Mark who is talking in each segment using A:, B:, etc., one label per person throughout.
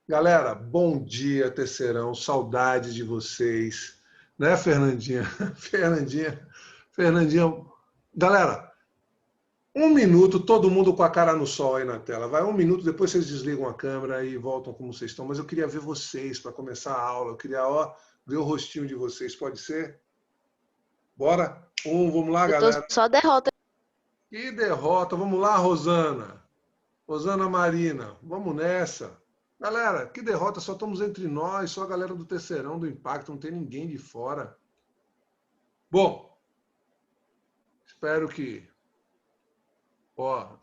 A: Galera, bom dia, Terceirão. Saudade de vocês. Né, Fernandinha? Fernandinha, Fernandinha. Galera, um minuto, todo mundo com a cara no sol aí na tela. Vai um minuto, depois vocês desligam a câmera e voltam como vocês estão. Mas eu queria ver vocês para começar a aula. Eu queria, ver o rostinho de vocês. Pode ser? Bora? Vamos lá,
B: Eu tô
A: galera.
B: só derrota.
A: Que derrota. Vamos lá, Rosana. Rosana Marina, vamos nessa. Galera, que derrota, só estamos entre nós, só a galera do Terceirão, do Impacto, não tem ninguém de fora. Bom, espero que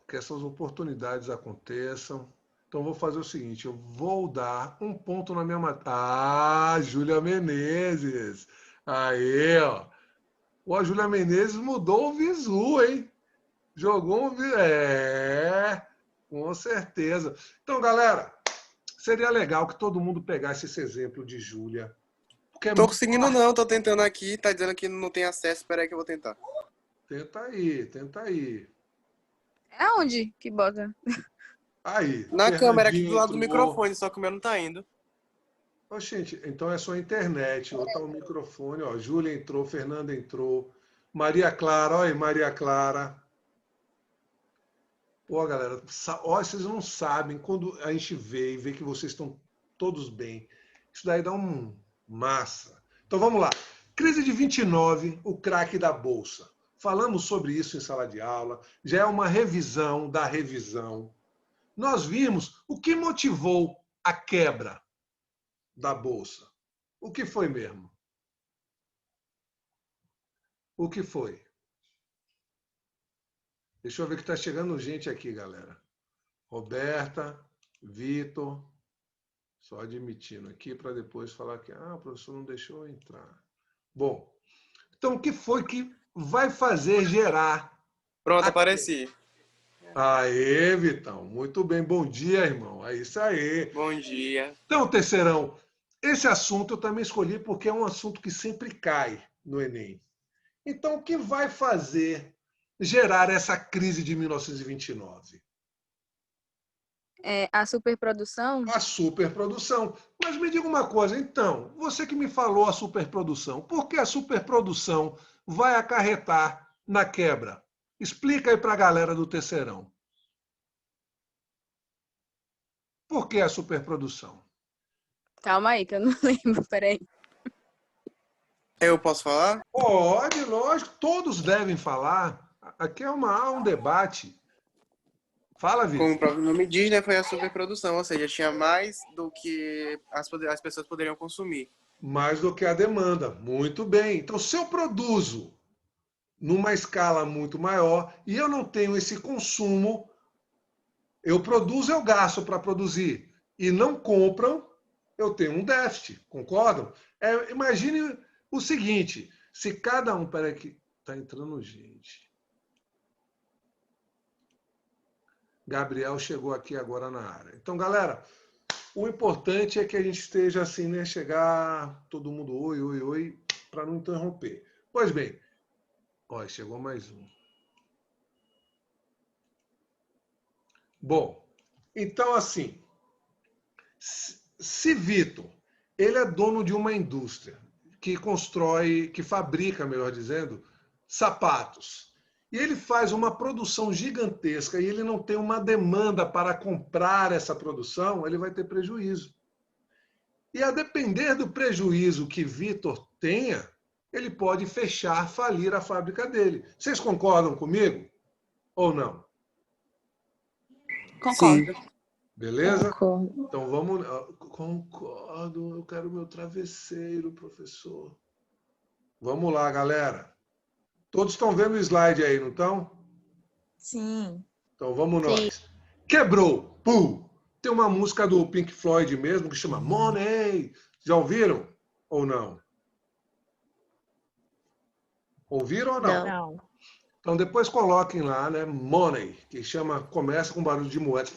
A: essas oportunidades aconteçam. Então, vou fazer o seguinte, eu vou dar um ponto na minha matéria. Ah, Júlia Menezes. Aí, ó. A Júlia Menezes mudou o visu, hein? Jogou um... com certeza. Então, galera, seria legal que todo mundo pegasse esse exemplo de Júlia. Porque é
C: Tô
A: muito...
C: conseguindo não, tô tentando aqui, tá dizendo que não tem acesso, espera aí que eu vou tentar.
A: Tenta aí, tenta aí.
B: É onde que bota?
A: Aí,
C: Na câmera aqui do
A: Fernandinha
C: lado do
A: entrou.
C: microfone, só que o meu não tá indo.
A: Ô, gente, então é só a internet, ou tá o microfone, ó. Júlia entrou, Fernanda entrou. Maria Clara, olha aí, Maria Clara. Pô, galera, ó, vocês não sabem, quando a gente vê e vê que vocês estão todos bem, isso daí dá um massa. Então vamos lá. Crise de 29, o craque da Bolsa. Falamos sobre isso em sala de aula, já é uma revisão da revisão. Nós vimos o que motivou a quebra da Bolsa. O que foi mesmo? O que foi? Deixa eu ver que está chegando gente aqui, galera. Roberta, Vitor, só admitindo aqui para depois falar que o professor não deixou eu entrar. Bom, então o que foi que vai fazer gerar
C: Pronto,
A: a...
C: apareci.
A: Aê, Vitão, muito bem, bom dia, irmão. É isso aí.
C: Bom dia.
A: Então, Terceirão, esse assunto eu também escolhi porque é um assunto que sempre cai no Enem. Então, o que vai fazer gerar essa crise de 1929?
B: É, a superprodução?
A: A superprodução. Mas me diga uma coisa, então, você que me falou a superprodução, por que a superprodução vai acarretar na quebra? Explica aí para a galera do Terceirão. Por que a superprodução?
B: Calma aí, que eu não lembro, peraí.
C: Eu posso falar?
A: Pode, lógico, todos devem falar. Aqui há um debate. Fala,
C: Como
A: Vitor.
C: o próprio nome diz, né, foi a superprodução, ou seja, tinha mais do que as pessoas poderiam consumir.
A: Mais do que a demanda. Muito bem. Então, se eu produzo numa escala muito maior e eu não tenho esse consumo, eu produzo, eu gasto para produzir. E não compram, eu tenho um déficit. Concordam? Imagine o seguinte: se cada um. Peraí, que está entrando gente. Gabriel chegou aqui agora na área. Então, galera, o importante é que a gente esteja assim, né? Chegar todo mundo oi, oi, oi, para não interromper. Pois bem, ó, chegou mais um. Bom, então assim, se Vitor, ele é dono de uma indústria que constrói, que fabrica, melhor dizendo, sapatos. E ele faz uma produção gigantesca e ele não tem uma demanda para comprar essa produção, ele vai ter prejuízo. E a depender do prejuízo que Vitor tenha, ele pode fechar, falir a fábrica dele. Vocês concordam comigo ou não?
C: Sim.
B: Concordo.
A: Beleza?
B: Concordo.
A: Então vamos. Concordo, eu quero meu travesseiro, professor. Vamos lá, galera. Todos estão vendo o slide aí, não estão?
D: Sim.
A: Então vamos
B: Sim.
A: nós. Quebrou! Pum! Tem uma música do Pink Floyd mesmo que chama Money. Já ouviram? Ou não? Ouviram ou não?
B: Não.
D: Não.
A: Então depois coloquem lá, né? Money, que começa com barulho de moeda.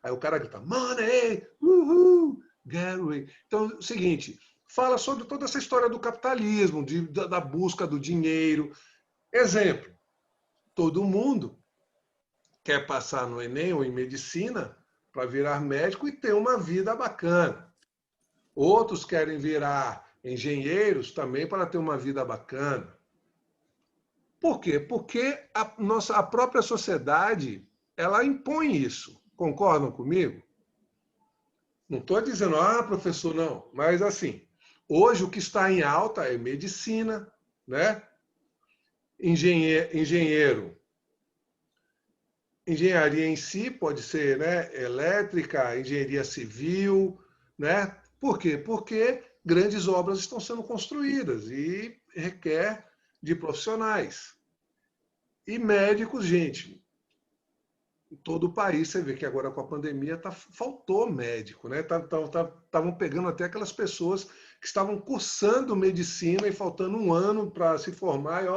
A: Aí o cara grita, Money! Uhul! Gary. Então é o seguinte, fala sobre toda essa história do capitalismo, da busca do dinheiro. Exemplo, todo mundo quer passar no Enem ou em medicina para virar médico e ter uma vida bacana. Outros querem virar engenheiros também para ter uma vida bacana. Por quê? Porque a própria sociedade ela impõe isso. Concordam comigo? Não estou dizendo, professor, não. Mas, assim, hoje o que está em alta é medicina, né? Engenheiro. Engenharia em si pode ser, né, elétrica, engenharia civil, né? Por quê? Porque grandes obras estão sendo construídas e requer de profissionais. E médicos, gente, em todo o país, você vê que agora com a pandemia faltou médico, né? Estavam pegando até aquelas pessoas que estavam cursando medicina e faltando um ano para se formar e,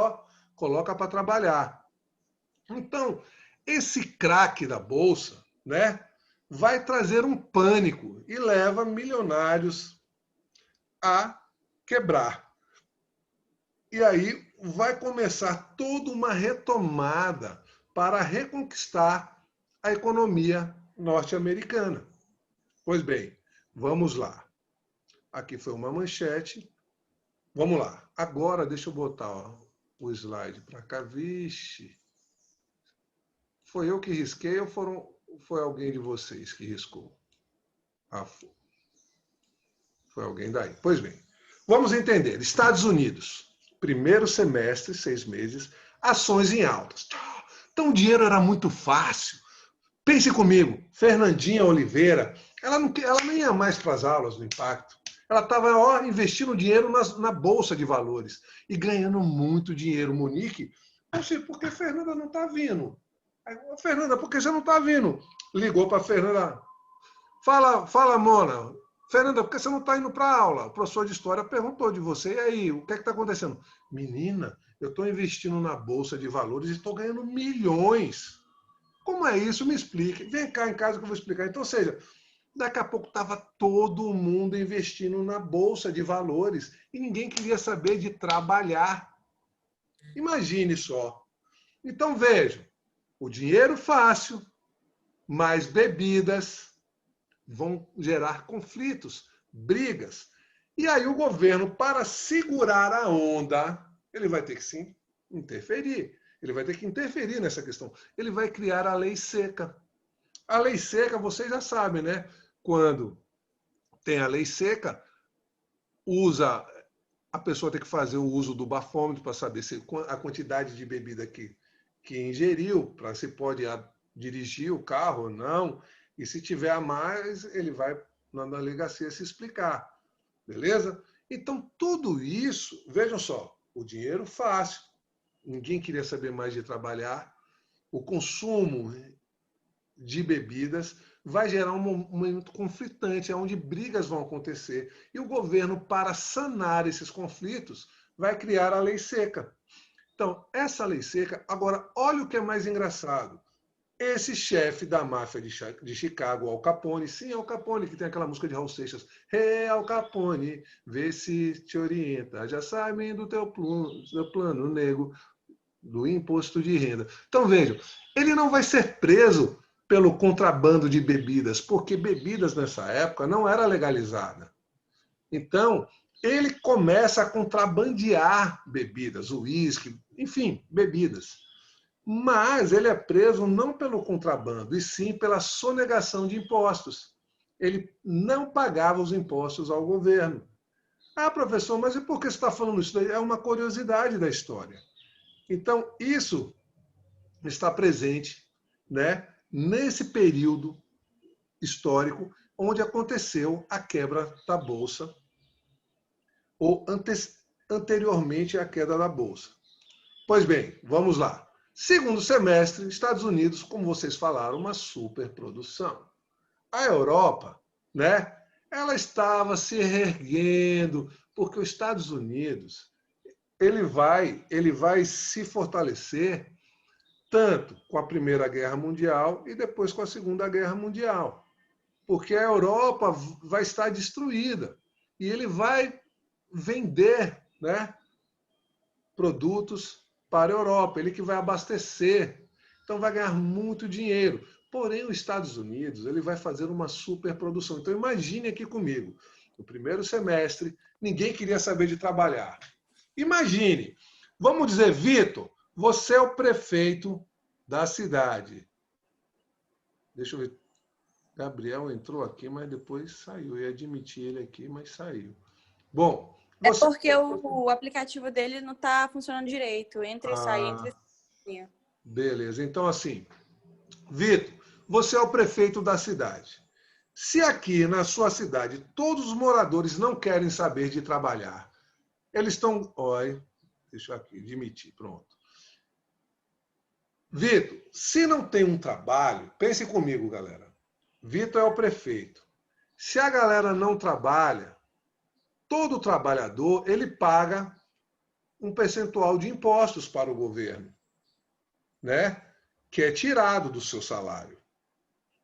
A: coloca para trabalhar. Então, esse craque da Bolsa, né, vai trazer um pânico e leva milionários a quebrar. E aí vai começar toda uma retomada para reconquistar a economia norte-americana. Pois bem, vamos lá. Aqui foi uma manchete. Vamos lá. Agora, deixa eu botar o slide para cá. Vixe. Foi eu que risquei ou foi alguém de vocês que riscou? Foi alguém daí. Pois bem, vamos entender. Estados Unidos, primeiro semestre, 6 meses, ações em altas. Então o dinheiro era muito fácil. Pense comigo, Fernandinha Oliveira, ela não ia mais para as aulas do Impacto. Ela estava investindo dinheiro na Bolsa de Valores e ganhando muito dinheiro. Monique, por que a Fernanda não está vindo? Fernanda, por que você não está vindo? Ligou para a Fernanda. Fala, Mona. Fernanda, por que você não está indo para a aula? O professor de história perguntou de você. E aí, o que é que está acontecendo? Menina, eu estou investindo na Bolsa de Valores e estou ganhando milhões. Como é isso? Me explique. Vem cá em casa que eu vou explicar. Então, ou seja, daqui a pouco estava todo mundo investindo na Bolsa de Valores e ninguém queria saber de trabalhar. Imagine só. Então, vejam. O dinheiro fácil, mais bebidas, vão gerar conflitos, brigas. E aí o governo, para segurar a onda, ele vai ter que sim interferir. Ele vai ter que interferir nessa questão. Ele vai criar a lei seca. A lei seca, vocês já sabem, né? Quando tem a lei seca, a pessoa tem que fazer o uso do bafômetro para saber a quantidade de bebida que ingeriu, para se pode dirigir o carro ou não, e se tiver a mais, ele vai na delegacia se explicar, beleza? Então, tudo isso, vejam só, o dinheiro fácil, ninguém queria saber mais de trabalhar, o consumo de bebidas vai gerar um momento conflitante, onde brigas vão acontecer, e o governo, para sanar esses conflitos, vai criar a lei seca. Então, essa lei seca... Agora, olha o que é mais engraçado. Esse chefe da máfia de Chicago, Al Capone, sim, Al Capone, que tem aquela música de Raul Seixas, Al Capone, vê se te orienta, já sabem do teu plano nego, do imposto de renda. Então, vejam, ele não vai ser preso pelo contrabando de bebidas, porque bebidas nessa época não era legalizada. Então, ele começa a contrabandear bebidas, uísque, enfim, bebidas. Mas ele é preso não pelo contrabando, e sim pela sonegação de impostos. Ele não pagava os impostos ao governo. Professor, mas e por que você está falando isso? É uma curiosidade da história. Então, isso está presente, né, nesse período histórico onde aconteceu a quebra da Bolsa, ou anteriormente à queda da Bolsa. Pois bem, vamos lá. Segundo semestre, Estados Unidos, como vocês falaram, uma superprodução. A Europa, né, ela estava se reerguendo, porque os Estados Unidos ele vai se fortalecer tanto com a Primeira Guerra Mundial e depois com a Segunda Guerra Mundial. Porque a Europa vai estar destruída e ele vai vender, né, produtos para a Europa, ele que vai abastecer. Então vai ganhar muito dinheiro. Porém, os Estados Unidos ele vai fazer uma superprodução. Então imagine aqui comigo, no primeiro semestre, ninguém queria saber de trabalhar. Imagine, vamos dizer, Vitor, você é o prefeito da cidade. Deixa eu ver. Gabriel entrou aqui, mas depois saiu. Eu ia admitir ele aqui, mas saiu. Bom,
E: É
A: você...
E: porque o aplicativo dele não está funcionando direito. Entra e sai, entra e sai.
A: Beleza. Então, assim, Vitor, você é o prefeito da cidade. Se aqui na sua cidade todos os moradores não querem saber de trabalhar, eles estão... Olha, deixa eu aqui, admitir, pronto. Vitor, se não tem um trabalho, pense comigo, galera. Vitor é o prefeito. Se a galera não trabalha, todo trabalhador ele paga um percentual de impostos para o governo, né? Que é tirado do seu salário,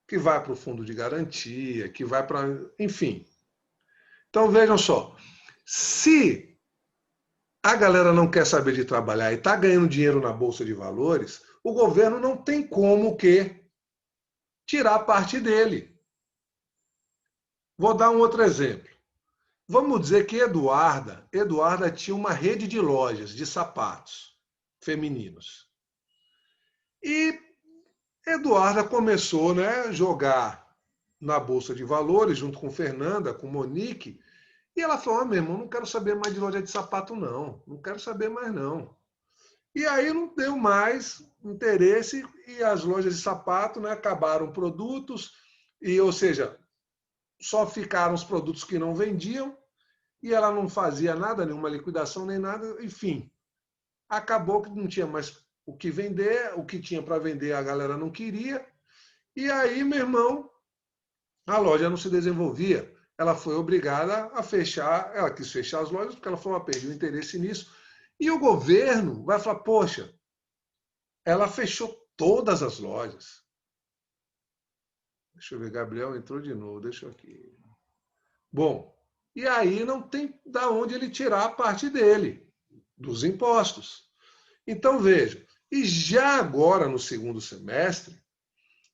A: que vai para o fundo de garantia, que vai para... Enfim. Então, vejam só. Se a galera não quer saber de trabalhar e está ganhando dinheiro na Bolsa de Valores, o governo não tem como que tirar parte dele. Vou dar um outro exemplo. Vamos dizer que Eduarda tinha uma rede de lojas de sapatos femininos. E Eduarda começou, né, a jogar na Bolsa de Valores, junto com Fernanda, com Monique, e ela falou, meu irmão, não quero saber mais de loja de sapato, não. Não quero saber mais, não. E aí não deu mais interesse e as lojas de sapato, né, acabaram produtos, ou seja, só ficaram os produtos que não vendiam e ela não fazia nada, nenhuma liquidação nem nada, enfim. Acabou que não tinha mais o que vender, o que tinha para vender a galera não queria. E aí, meu irmão, a loja não se desenvolvia. Ela foi obrigada a fechar, ela quis fechar as lojas porque ela falou, perdeu o interesse nisso. E o governo vai falar, poxa, ela fechou todas as lojas. Deixa eu ver, Gabriel entrou de novo, deixa eu aqui. Bom, e aí não tem da onde ele tirar a parte dele, dos impostos. Então, veja, e já agora no segundo semestre,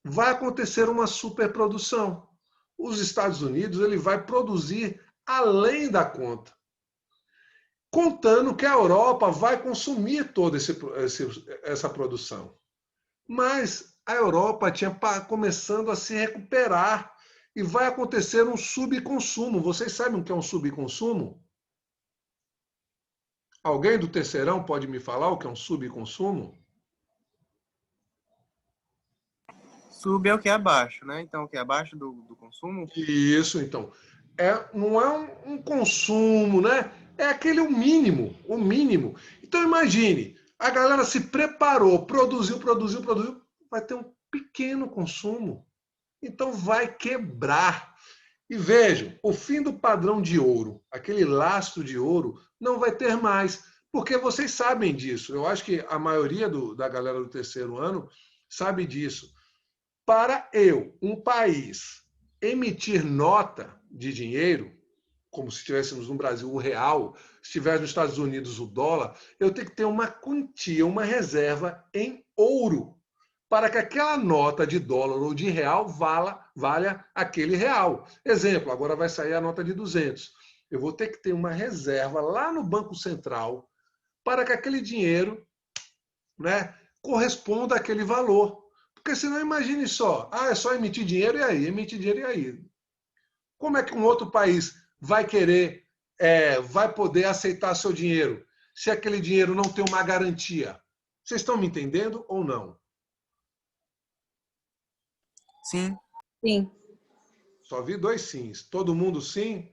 A: vai acontecer uma superprodução. Os Estados Unidos ele vai produzir além da conta, contando que a Europa vai consumir toda essa produção. Mas a Europa tinha começando a se recuperar e vai acontecer um subconsumo. Vocês sabem o que é um subconsumo? Alguém do terceirão pode me falar o que é um subconsumo?
C: Sub é o que é abaixo, né? Então, o que é abaixo do consumo?
A: Isso, então. Não é um consumo, né? É aquele o mínimo, o mínimo. Então, imagine, a galera se preparou, produziu, vai ter um pequeno consumo. Então, vai quebrar. E vejam, o fim do padrão de ouro, aquele lastro de ouro, não vai ter mais. Porque vocês sabem disso. Eu acho que a maioria da galera do terceiro ano sabe disso. Para um país, emitir nota de dinheiro, como se estivéssemos no Brasil o real, se estiver nos Estados Unidos o dólar, eu tenho que ter uma quantia, uma reserva em ouro, para que aquela nota de dólar ou de real valha aquele real. Exemplo, agora vai sair a nota de 200. Eu vou ter que ter uma reserva lá no Banco Central para que aquele dinheiro, né, corresponda àquele valor. Porque senão, imagine só, é só emitir dinheiro e aí, emitir dinheiro e aí. Como é que um outro país vai querer, vai poder aceitar seu dinheiro, se aquele dinheiro não tem uma garantia? Vocês estão me entendendo ou não?
C: Sim.
E: Sim.
A: Só vi 2 sims. Todo mundo sim?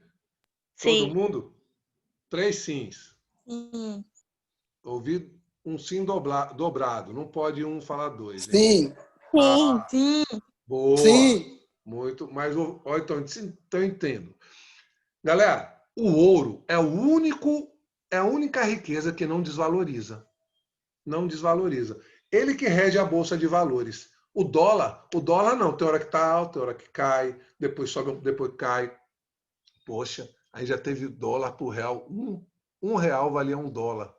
E: Sim.
A: Todo mundo? 3 sims.
D: Sim.
A: Ouvi um sim dobrado. Não pode um falar 2.
C: Sim.
D: Sim, sim.
A: Boa.
C: Sim.
A: Muito. Mas, então eu entendo. Galera, o ouro é a única riqueza que não desvaloriza. Não desvaloriza. Ele que rege a bolsa de valores. O dólar não. Tem hora que está alto, tem hora que cai, depois sobe, depois cai. Poxa, aí já teve dólar por real. Um real valia $1.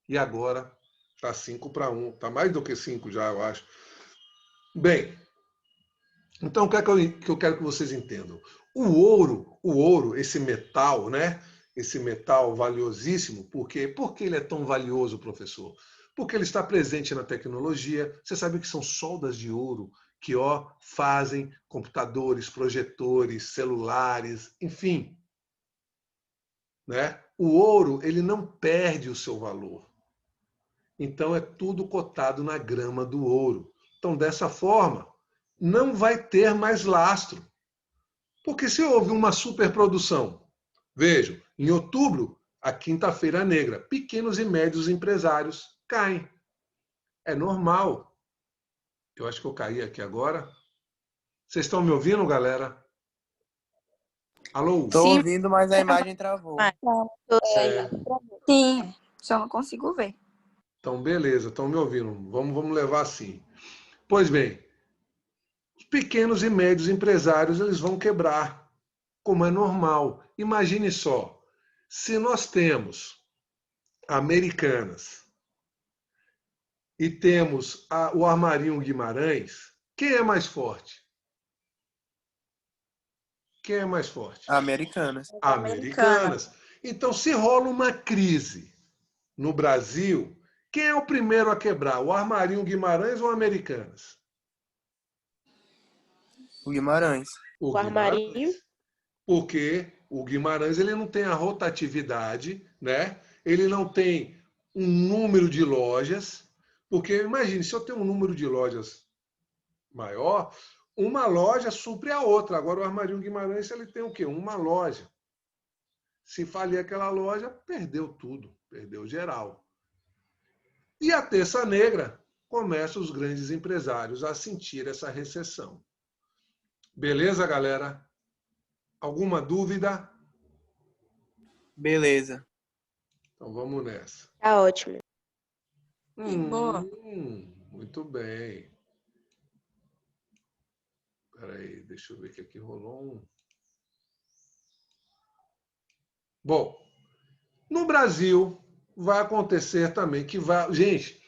A: E agora está 5 para 1. Está mais do que 5 já, eu acho. Bem, então o que é que eu quero que vocês entendam? O ouro, esse metal, né? Esse metal valiosíssimo, por que ele é tão valioso, professor? Porque ele está presente na tecnologia. Você sabe que são soldas de ouro que fazem computadores, projetores, celulares, enfim. Né? O ouro ele não perde o seu valor. Então é tudo cotado na grama do ouro. Então, dessa forma, não vai ter mais lastro. Porque se houve uma superprodução, vejam, em outubro, a quinta-feira negra, pequenos e médios empresários caem. É normal. Eu acho que eu caí aqui agora. Vocês estão me ouvindo, galera? Alô?
C: Tô
E: Sim.
C: ouvindo, mas a imagem travou.
E: Sim, só não consigo ver.
A: Então, beleza, estão me ouvindo. Vamos levar assim. Pois bem, os pequenos e médios empresários eles vão quebrar, como é normal. Imagine só, se nós temos Americanas e temos o Armarinho Guimarães, quem é mais forte? Quem é mais forte?
C: Americanas.
A: Americanas. Então, se rola uma crise no Brasil, quem é o primeiro a quebrar? O Armarinho Guimarães ou Americanas?
C: O Guimarães.
F: O Armarinho.
A: Porque o Guimarães ele não tem a rotatividade, né? Ele não tem um número de lojas, porque imagine, se eu tenho um número de lojas maior, uma loja supre a outra. Agora o Armarinho Guimarães ele tem o quê? Uma loja. Se falir aquela loja, perdeu tudo, perdeu geral. E a Terça Negra começa os grandes empresários a sentir essa recessão. Beleza, galera? Alguma dúvida?
C: Beleza.
A: Então vamos nessa.
F: Tá ótimo.
E: Boa.
A: Muito bem. Espera aí, deixa eu ver que aqui rolou um. Bom, no Brasil vai acontecer também que vai... Gente,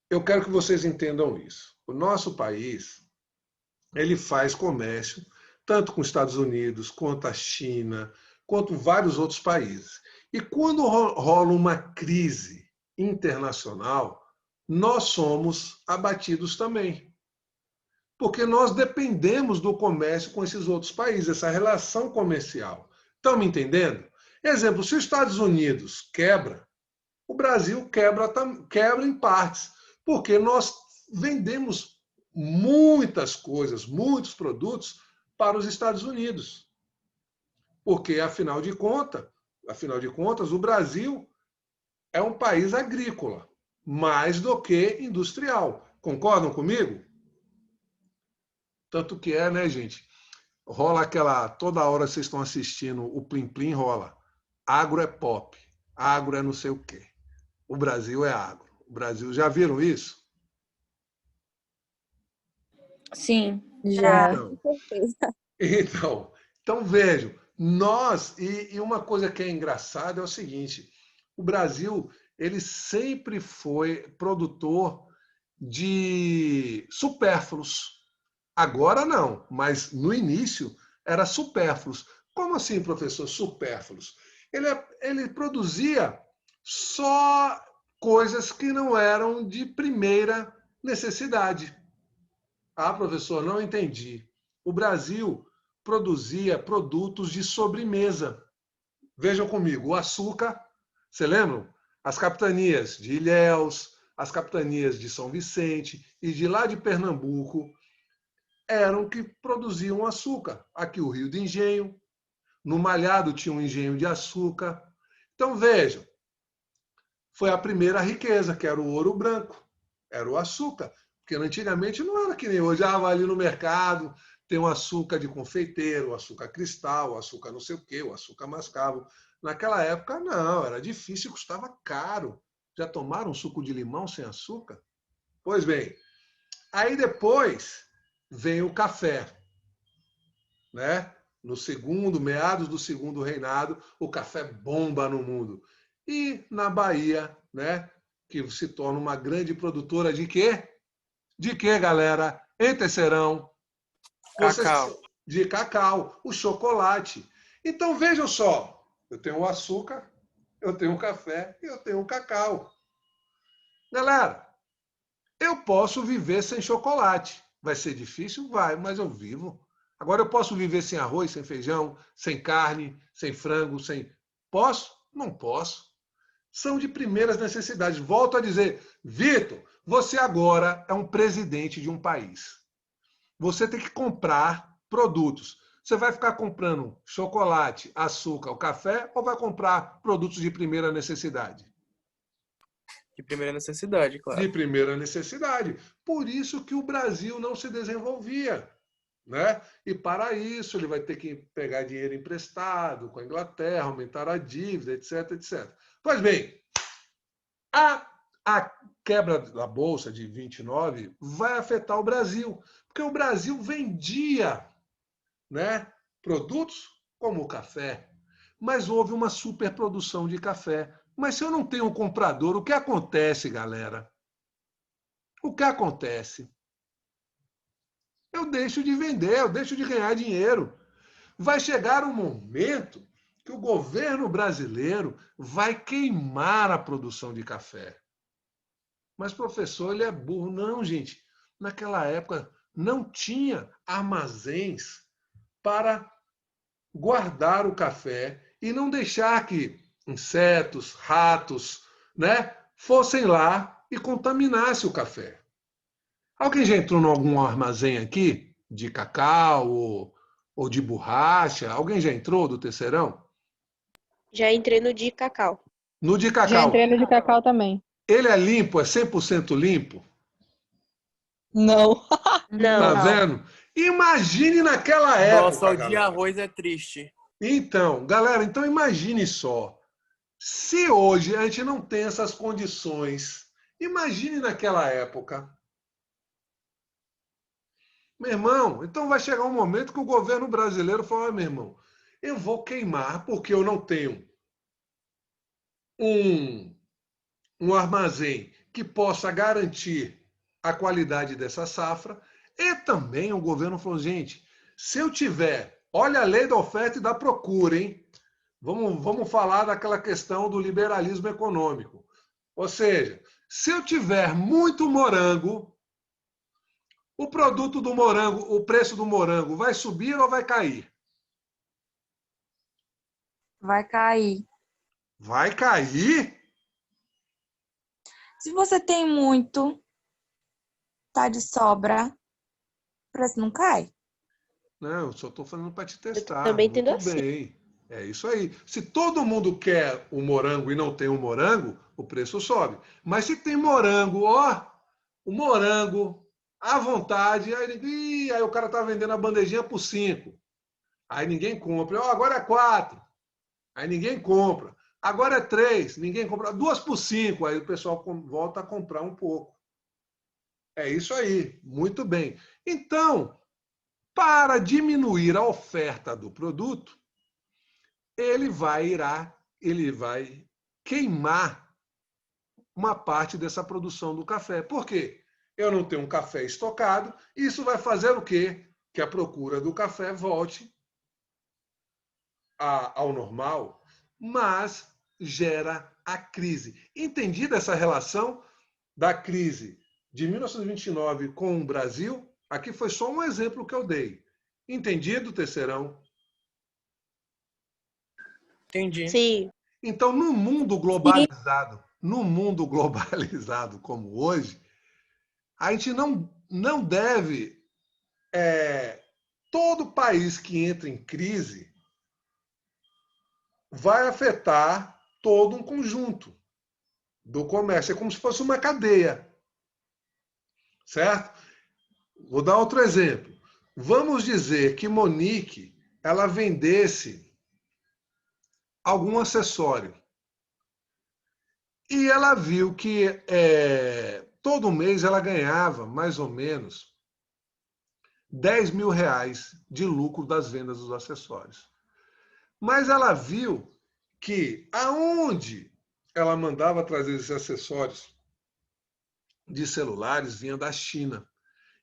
A: eu quero que vocês entendam isso. O nosso país, ele faz comércio tanto com os Estados Unidos, quanto a China, quanto vários outros países. E quando rola uma crise internacional, nós somos abatidos também. Porque nós dependemos do comércio com esses outros países, essa relação comercial. Estão me entendendo? Exemplo, se os Estados Unidos quebra, o Brasil quebra em partes, porque nós vendemos muitas coisas, muitos produtos para os Estados Unidos. Porque, afinal de contas, o Brasil é um país agrícola, mais do que industrial. Concordam comigo? Tanto que né, gente? Rola toda hora vocês estão assistindo, o Plim Plim rola. Agro é pop, agro é não sei o quê. O Brasil é agro. O Brasil, já viram isso?
E: Sim.
B: Já.
A: Então vejam, nós, e uma coisa que é engraçada é o seguinte, o Brasil, ele sempre foi produtor de supérfluos. Agora não, mas no início era supérfluos. Como assim, professor, supérfluos? Ele produzia só coisas que não eram de primeira necessidade. Ah, professor, não entendi. O Brasil produzia produtos de sobremesa. Vejam comigo, o açúcar, você lembram? As capitanias de Ilhéus, as capitanias de São Vicente e de lá de Pernambuco eram que produziam açúcar. Aqui o Rio de Engenho, no Malhado tinha um engenho de açúcar. Então vejam, foi a primeira riqueza, que era o ouro branco, era o açúcar. Porque antigamente não era que nem hoje, vai ali no mercado, tem o açúcar de confeiteiro, o açúcar cristal, o açúcar não sei o quê, o açúcar mascavo. Naquela época, não, era difícil e custava caro. Já tomaram suco de limão sem açúcar? Pois bem, aí depois vem o café. Né? Meados do segundo reinado, o café bomba no mundo. E na Bahia, né, que se torna uma grande produtora de quê? De quê, galera? Hein, Tecerão?
C: Cacau.
A: De cacau, o chocolate. Então, vejam só. Eu tenho o açúcar, eu tenho o café e eu tenho o cacau. Galera, eu posso viver sem chocolate. Vai ser difícil? Vai, mas eu vivo. Agora, eu posso viver sem arroz, sem feijão, sem carne, sem frango, sem... Posso? Não posso. São de primeiras necessidades. Volto a dizer, Vitor, você agora é um presidente de um país. Você tem que comprar produtos. Você vai ficar comprando chocolate, açúcar, o café ou vai comprar produtos de primeira necessidade?
C: De primeira necessidade,
A: De
C: claro.
A: primeira necessidade. Por isso que o Brasil não se desenvolvia. Né? E para isso ele vai ter que pegar dinheiro emprestado com a Inglaterra, aumentar a dívida, etc, etc. Pois bem, a quebra da Bolsa de 29 vai afetar o Brasil, porque o Brasil vendia, né, produtos como o café, mas houve uma superprodução de café. Mas se eu não tenho um comprador, o que acontece, galera? O que acontece? Eu deixo de vender, eu deixo de ganhar dinheiro. Vai chegar um momento que o governo brasileiro vai queimar a produção de café. Mas, professor, ele é burro. Não, gente. Naquela época não tinha armazéns para guardar o café e não deixar que insetos, ratos, né, fossem lá e contaminassem o café. Alguém já entrou em algum armazém aqui de cacau ou de borracha? Alguém já entrou do Tecerão?
F: Já entrei no de cacau.
A: No de
G: Já
A: cacau.
G: entrei no de cacau também.
A: Ele é limpo, é 100% limpo?
D: Não.
A: Tá
F: Não.
A: vendo? Imagine naquela
C: Nossa,
A: época,
C: o de
A: galera.
C: arroz é triste.
A: Então, galera, então imagine só. Se hoje a gente não tem essas condições, imagine naquela época. Meu irmão, então vai chegar um momento que o governo brasileiro fala, meu irmão, eu vou queimar porque eu não tenho um armazém que possa garantir a qualidade dessa safra. E também o governo falou, gente, se eu tiver, olha a lei da oferta e da procura, hein? Vamos falar daquela questão do liberalismo econômico. Ou seja, se eu tiver muito morango, o produto do morango, o preço do morango vai subir ou vai cair?
D: Vai cair.
A: Vai cair?
D: Se você tem muito, tá de sobra, o preço não cai.
A: Não, eu só estou falando para te testar.
F: também entendo
A: Muito
F: assim.
A: bem. É isso aí. Se todo mundo quer o morango e não tem o morango, o preço sobe. Mas se tem morango, ó, o morango à vontade, aí o cara tá vendendo a bandejinha por 5. Aí ninguém compra. Ó, agora é 4. Aí ninguém compra. Agora é 3. Ninguém compra. 2 por 5. Aí o pessoal volta a comprar um pouco. É isso aí. Muito bem. Então, para diminuir a oferta do produto, ele vai queimar uma parte dessa produção do café. Por quê? Eu não tenho um café estocado, isso vai fazer o quê? Que a procura do café volte ao normal, mas gera a crise. Entendida essa relação da crise de 1929 com o Brasil? Aqui foi só um exemplo que eu dei. Entendido, Tecerão?
C: Entendi.
F: Sim.
A: Então, no mundo globalizado como hoje, a gente não deve... todo país que entra em crise vai afetar todo um conjunto do comércio. É como se fosse uma cadeia. Certo? Vou dar outro exemplo. Vamos dizer que Monique ela vendesse algum acessório. E ela viu que todo mês ela ganhava mais ou menos 10 mil reais de lucro das vendas dos acessórios. Mas ela viu que aonde ela mandava trazer esses acessórios de celulares vinha da China.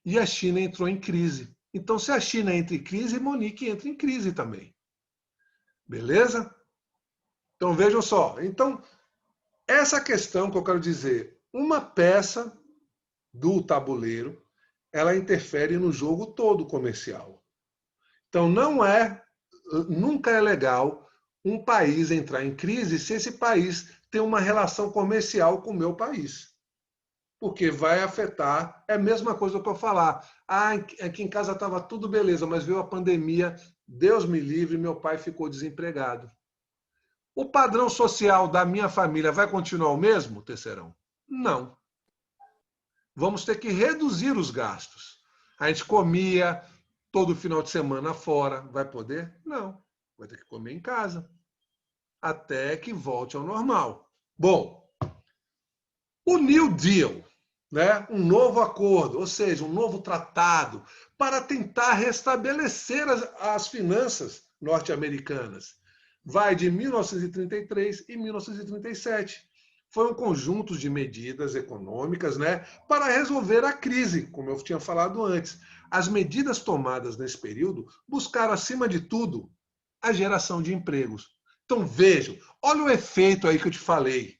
A: e a China entrou em crise. Então, se a China entra em crise, Monique entra em crise também. Beleza? Então, vejam só. Então, essa questão que eu quero dizer, uma peça do tabuleiro, ela interfere no jogo todo comercial. Então, nunca é legal um país entrar em crise se esse país tem uma relação comercial com o meu país. Porque vai afetar, é a mesma coisa que eu falar. Aqui em casa estava tudo beleza, mas veio a pandemia, Deus me livre, meu pai ficou desempregado. O padrão social da minha família vai continuar o mesmo, Terceirão? Não. Vamos ter que reduzir os gastos. A gente comia todo final de semana fora, vai poder? Não. Vai ter que comer em casa. Até que volte ao normal. Bom, o New Deal, né? Um novo acordo, ou seja, um novo tratado para tentar restabelecer as finanças norte-americanas. Vai de 1933 e 1937. Foi um conjunto de medidas econômicas, né, para resolver a crise, como eu tinha falado antes. As medidas tomadas nesse período buscaram, acima de tudo, a geração de empregos. Então, vejam, olha o efeito aí que eu te falei.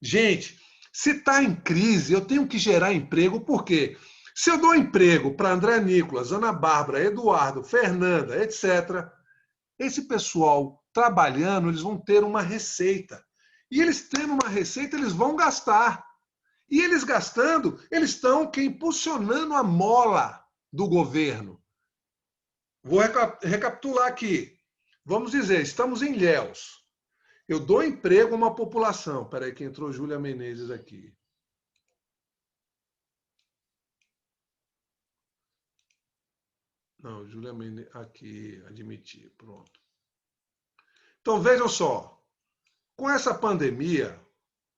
A: Gente, se está em crise, eu tenho que gerar emprego, por quê? Se eu dou emprego para André Nicolas, Ana Bárbara, Eduardo, Fernanda, etc., esse pessoal trabalhando, eles vão ter uma receita. E eles tendo uma receita, eles vão gastar. E eles gastando, eles estão impulsionando a mola do governo. Vou recapitular aqui. Vamos dizer, estamos em Ilhéus. Eu dou emprego a uma população. Espera aí que entrou Júlia Menezes aqui. Não, Júlia Menezes aqui, admitir, pronto. Então vejam só, com essa pandemia,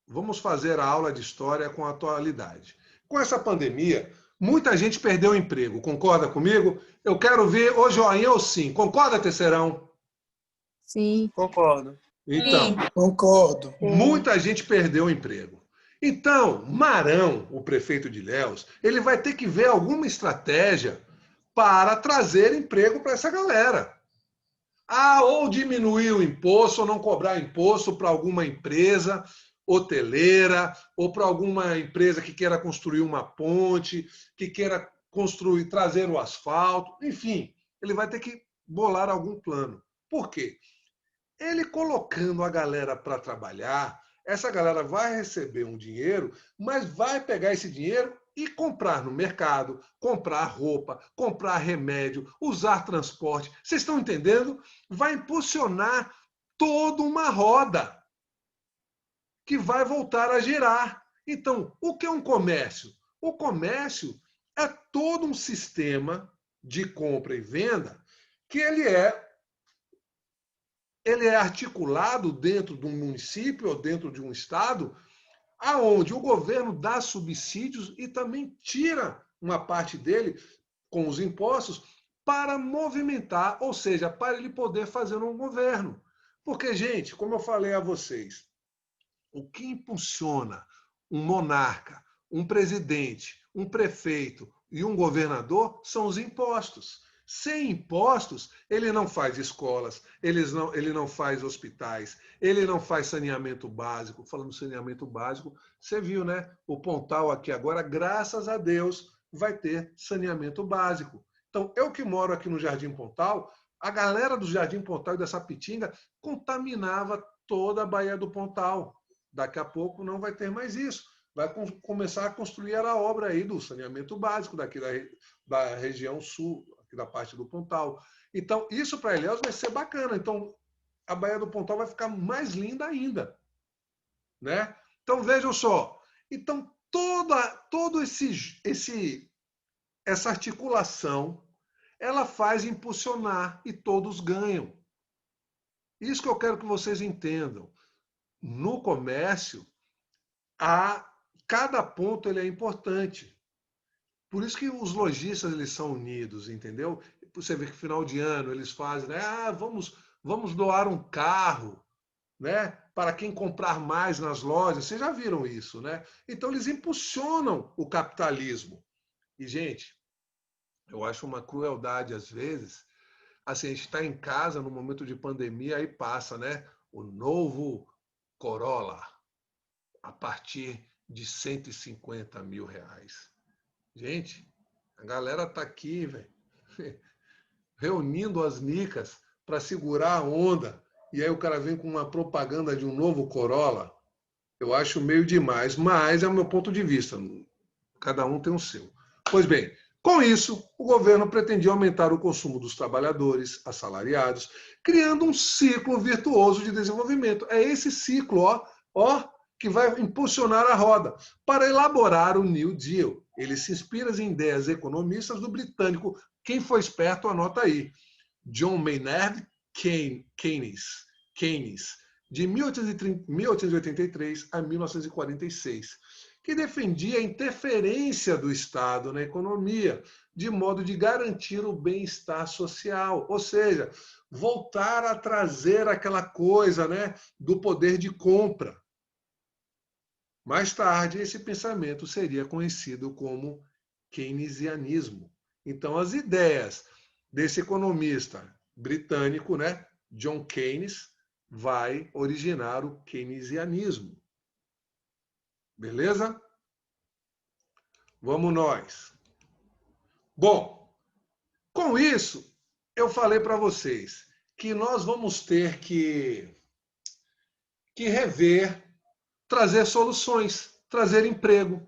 A: vamos fazer a aula de história com a atualidade. Com essa pandemia, muita gente perdeu o emprego. Concorda comigo? Eu quero ver o joinha ou sim. Concorda, Terceirão?
B: Sim.
C: Concordo.
A: Então,
G: Concordo.
A: muita gente perdeu o emprego. Então, Marão, o prefeito de Ilhéus, ele vai ter que ver alguma estratégia para trazer emprego para essa galera. Ou diminuir o imposto, ou não cobrar imposto para alguma empresa hoteleira, ou para alguma empresa que queira construir uma ponte, que queira construir, trazer o asfalto, enfim, ele vai ter que bolar algum plano. Por quê? Ele colocando a galera para trabalhar, essa galera vai receber um dinheiro, mas vai pegar esse dinheiro e comprar no mercado, comprar roupa, comprar remédio, usar transporte. Vocês estão entendendo? Vai impulsionar toda uma roda que vai voltar a girar. Então, o que é um comércio? O comércio é todo um sistema de compra e venda que ele é articulado dentro de um município ou dentro de um estado, aonde o governo dá subsídios e também tira uma parte dele com os impostos para movimentar, ou seja, para ele poder fazer um governo. Porque, gente, como eu falei a vocês, o que impulsiona um monarca, um presidente, um prefeito e um governador são os impostos. Sem impostos, ele não faz escolas, ele não faz hospitais, ele não faz saneamento básico. Falando saneamento básico, você viu, né? O Pontal aqui agora, graças a Deus, vai ter saneamento básico. Então, eu que moro aqui no Jardim Pontal, a galera do Jardim Pontal e da Sapitinga contaminava toda a Baía do Pontal. Daqui a pouco não vai ter mais isso. Vai começar a construir a obra aí do saneamento básico daqui da região sul, da parte do Pontal. Então, isso para Ilhéus vai ser bacana. Então, a Baía do Pontal vai ficar mais linda ainda. Né? Então, vejam só. Então, toda essa articulação, ela faz impulsionar e todos ganham. Isso que eu quero que vocês entendam. No comércio, cada ponto ele é importante. Por isso que os lojistas eles são unidos, entendeu? Você vê que final de ano eles fazem, né? Vamos doar um carro, né? Para quem comprar mais nas lojas. Vocês já viram isso, né? Então eles impulsionam o capitalismo. E, gente, Eu acho uma crueldade às vezes. Assim, a gente está em casa no momento de pandemia, aí passa, né? O novo Corolla, a partir de R$ 150 mil. Gente, a galera tá aqui, velho, reunindo as nicas para segurar a onda. E aí o cara vem com uma propaganda de um novo Corolla. Eu acho meio demais, mas é o meu ponto de vista. Cada um tem o seu. Pois bem, com isso, o governo pretendia aumentar o consumo dos trabalhadores assalariados, criando um ciclo virtuoso de desenvolvimento. É esse ciclo, que vai impulsionar a roda. Para elaborar o New Deal, ele se inspira em ideias economistas do britânico, quem foi esperto anota aí, John Maynard Keynes, de 1883 a 1946, que defendia a interferência do Estado na economia, de modo de garantir o bem-estar social, ou seja, voltar a trazer aquela coisa, né, do poder de compra. Mais tarde, esse pensamento seria conhecido como keynesianismo. Então, as ideias desse economista britânico, né, John Keynes, vai originar o keynesianismo. Beleza? Vamos nós. Bom, com isso, eu falei para vocês que nós vamos ter que rever, trazer soluções, trazer emprego,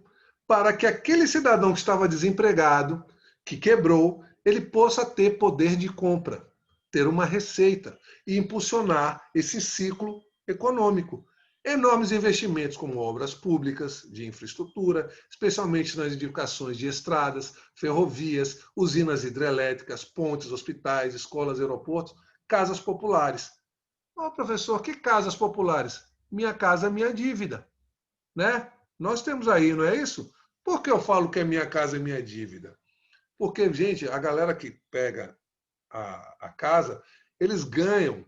A: para que aquele cidadão que estava desempregado, que quebrou, ele possa ter poder de compra, ter uma receita e impulsionar esse ciclo econômico. Enormes investimentos como obras públicas, de infraestrutura, especialmente nas edificações de estradas, ferrovias, usinas hidrelétricas, pontes, hospitais, escolas, aeroportos, casas populares. Professor, que casas populares? Minha casa é minha dívida, né? Nós temos aí, não é isso? Por que eu falo que é minha casa é minha dívida? Porque, gente, a galera que pega a casa, eles ganham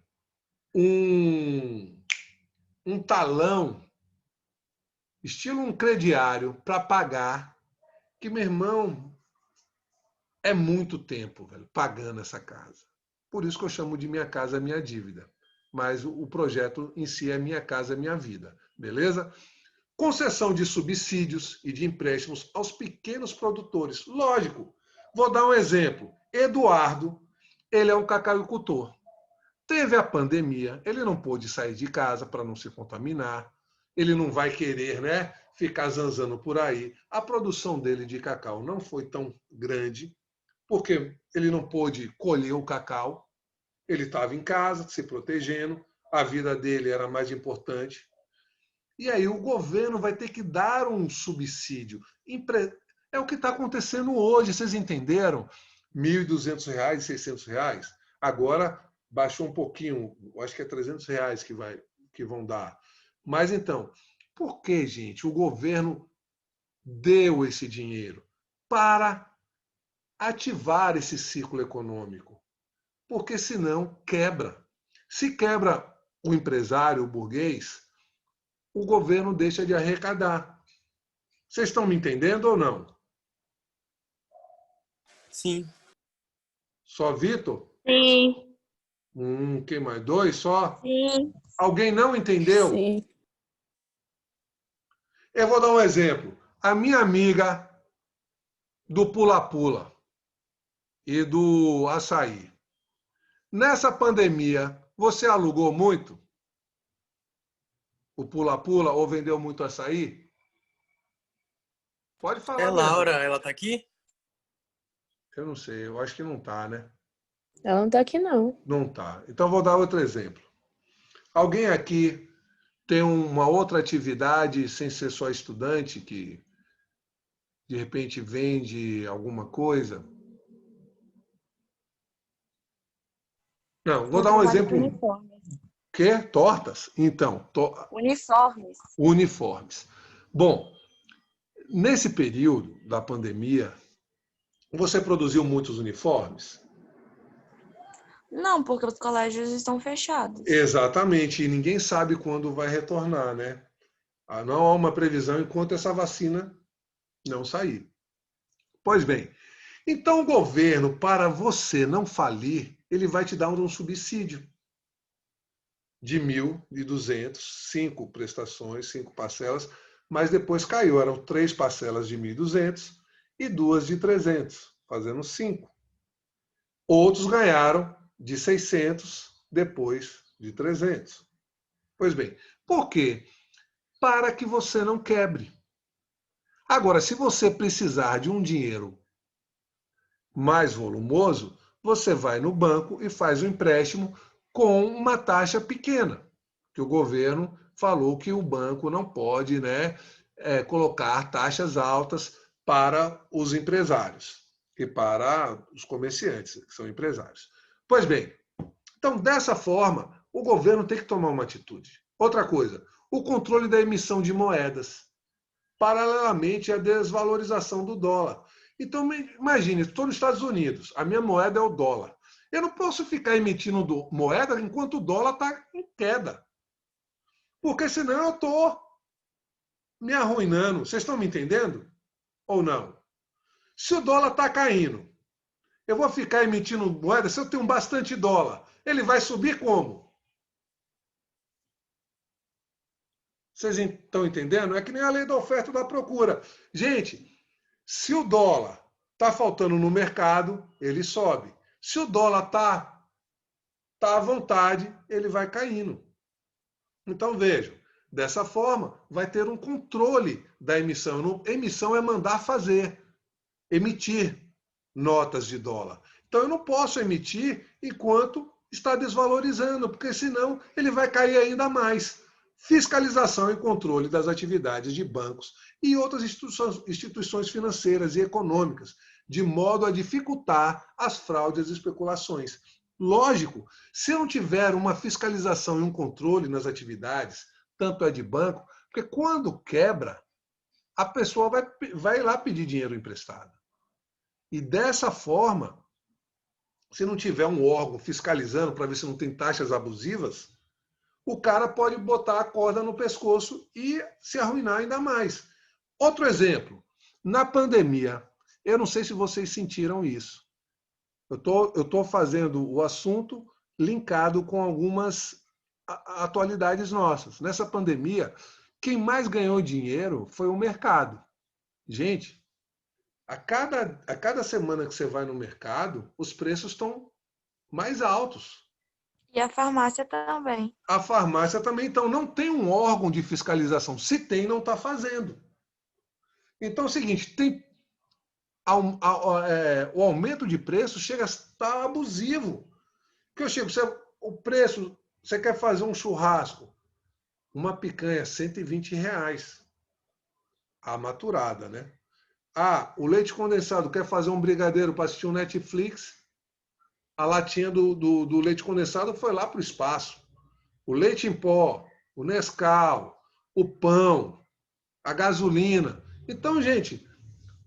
A: um talão, estilo um crediário, para pagar, que, meu irmão, é muito tempo, velho, pagando essa casa. Por isso que eu chamo de Minha Casa Minha Dívida. Mas o projeto em si é Minha Casa Minha Vida, beleza? Concessão de subsídios e de empréstimos aos pequenos produtores. Lógico, vou dar um exemplo. Eduardo, ele é um cacauicultor. Teve a pandemia, ele não pôde sair de casa para não se contaminar, ele não vai querer, né, ficar zanzando por aí. A produção dele de cacau não foi tão grande, porque ele não pôde colher o cacau, ele estava em casa, se protegendo, a vida dele era mais importante. E aí o governo vai ter que dar um subsídio. É o que está acontecendo hoje, vocês entenderam? R$ 1.200, R$ 600. Agora baixou um pouquinho, acho que é R$ 300 que vão dar. Mas então, por que, gente, o governo deu esse dinheiro? Para ativar esse ciclo econômico. Porque senão quebra. Se quebra o empresário, o burguês, o governo deixa de arrecadar. Vocês estão me entendendo ou não?
C: Sim.
A: Só Vitor?
F: Sim.
A: Quem mais? 2 só?
F: Sim.
A: Alguém não entendeu?
B: Sim.
A: Eu vou dar um exemplo. A minha amiga do pula-pula e do açaí. Nessa pandemia, você alugou muito o pula-pula ou vendeu muito açaí? Pode falar.
C: É Laura, ela tá aqui?
A: Eu não sei, eu acho que não está, né?
B: Ela não tá aqui, não.
A: Não está. Então, vou dar outro exemplo. Alguém aqui tem uma outra atividade, sem ser só estudante, que de repente vende alguma coisa? Não, vou dar um exemplo.
D: Uniformes.
A: Quê? Tortas? Então,
D: Uniformes.
A: uniformes. Bom, nesse período da pandemia, você produziu muitos uniformes?
D: Não, porque os colégios estão fechados.
A: Exatamente, e ninguém sabe quando vai retornar, né? Não há uma previsão enquanto essa vacina não sair. Pois bem, Então, o governo, para você não falir, ele vai te dar um subsídio de 1.200, 5 prestações, 5 parcelas, mas depois caiu, eram 3 parcelas de 1.200 e 2 de 300, fazendo 5. Outros ganharam de 600, depois de 300. Pois bem, por quê? Para que você não quebre. Agora, se você precisar de um dinheiro mais volumoso, você vai no banco e faz um empréstimo com uma taxa pequena, que o governo falou que o banco não pode, né, colocar taxas altas para os empresários e para os comerciantes, que são empresários. Pois bem, então, dessa forma, o governo tem que tomar uma atitude. Outra coisa, o controle da emissão de moedas, paralelamente à desvalorização do dólar. Então, imagine, estou nos Estados Unidos, a minha moeda é o dólar. Eu não posso ficar emitindo moeda enquanto o dólar está em queda. Porque senão eu estou me arruinando. Vocês estão me entendendo? Ou não? Se o dólar está caindo, eu vou ficar emitindo moeda, se eu tenho bastante dólar, ele vai subir como? Vocês estão entendendo? É que nem a lei da oferta e da procura. Gente, se o dólar está faltando no mercado, ele sobe. Se o dólar está à vontade, ele vai caindo. Então, vejam, dessa forma, vai ter um controle da emissão. Emissão é mandar fazer, emitir notas de dólar. Então, eu não posso emitir enquanto está desvalorizando, porque senão ele vai cair ainda mais. Fiscalização e controle das atividades de bancos e outras instituições financeiras e econômicas, de modo a dificultar as fraudes e especulações. Lógico, se não tiver uma fiscalização e um controle nas atividades, tanto é de banco, porque quando quebra, a pessoa vai lá pedir dinheiro emprestado. E dessa forma, se não tiver um órgão fiscalizando para ver se não tem taxas abusivas, o cara pode botar a corda no pescoço e se arruinar ainda mais. Outro exemplo, na pandemia, eu não sei se vocês sentiram isso. Eu estou fazendo o assunto linkado com algumas atualidades nossas. Nessa pandemia, quem mais ganhou dinheiro foi o mercado. Gente, a cada semana que você vai no mercado, os preços estão mais altos.
D: E a farmácia também.
A: A farmácia também, então, não tem um órgão de fiscalização. Se tem, não está fazendo. Então é o seguinte, o aumento de preço chega a estar abusivo. Porque eu chego, o preço, você quer fazer um churrasco, uma picanha, R$120. A maturada, né? Ah, o leite condensado, quer fazer um brigadeiro para assistir um Netflix, a latinha do leite condensado foi lá para o espaço. O leite em pó, o Nescau, o pão, a gasolina. Então, gente,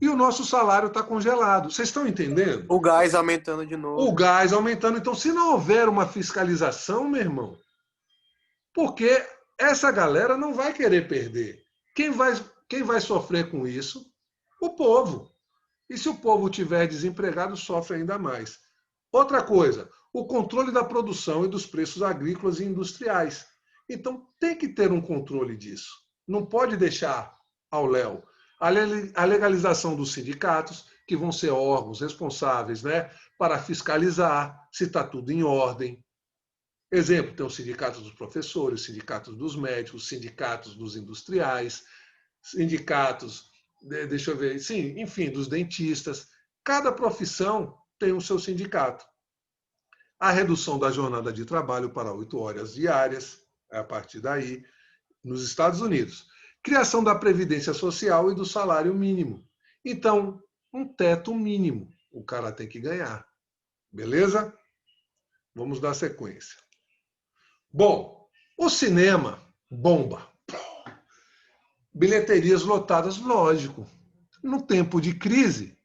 A: e o nosso salário está congelado. Vocês estão entendendo?
C: O gás aumentando de novo.
A: O gás aumentando. Então, se não houver uma fiscalização, meu irmão, porque essa galera não vai querer perder. Quem vai sofrer com isso? O povo. E se o povo estiver desempregado, sofre ainda mais. Outra coisa, o controle da produção e dos preços agrícolas e industriais. Então, tem que ter um controle disso. Não pode deixar ao léu. A legalização dos sindicatos, que vão ser órgãos responsáveis, né, para fiscalizar se está tudo em ordem. Exemplo, tem o sindicato dos professores, sindicatos dos médicos, sindicatos dos industriais, sindicatos, deixa eu ver, sim, enfim, dos dentistas. Cada profissão tem o seu sindicato. A redução da jornada de trabalho para 8 horas diárias, a partir daí, nos Estados Unidos. Criação da Previdência Social e do salário mínimo. Então, um teto mínimo o cara tem que ganhar. Beleza? Vamos dar sequência. Bom, o cinema bomba. Bilheterias lotadas, lógico. No tempo de crise,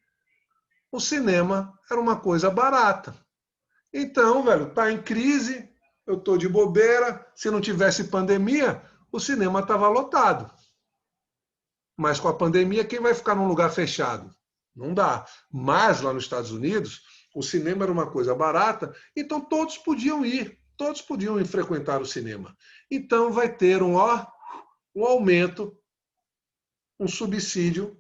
A: o cinema era uma coisa barata. Então, velho, tá em crise, eu tô de bobeira, se não tivesse pandemia, o cinema estava lotado. Mas com a pandemia, quem vai ficar num lugar fechado? Não dá. Mas lá nos Estados Unidos, o cinema era uma coisa barata, então todos podiam ir frequentar o cinema. Então vai ter um aumento, um subsídio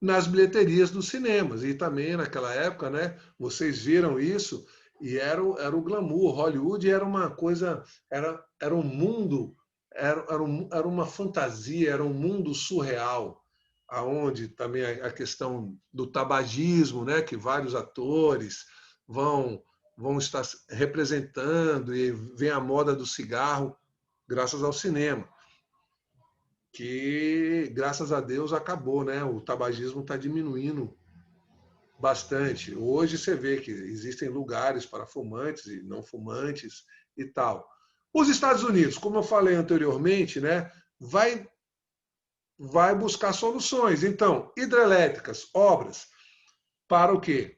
A: nas bilheterias dos cinemas. E também naquela época, né, vocês viram isso, e era o glamour. Hollywood era uma coisa, era um mundo, era uma fantasia, era um mundo surreal, aonde também a questão do tabagismo, né, que vários atores vão estar representando, e vem a moda do cigarro graças ao cinema, que, graças a Deus, acabou, né? O tabagismo está diminuindo bastante. Hoje você vê que existem lugares para fumantes e não fumantes e tal. Os Estados Unidos, como eu falei anteriormente, né, vai buscar soluções. Então, hidrelétricas, obras, para o quê?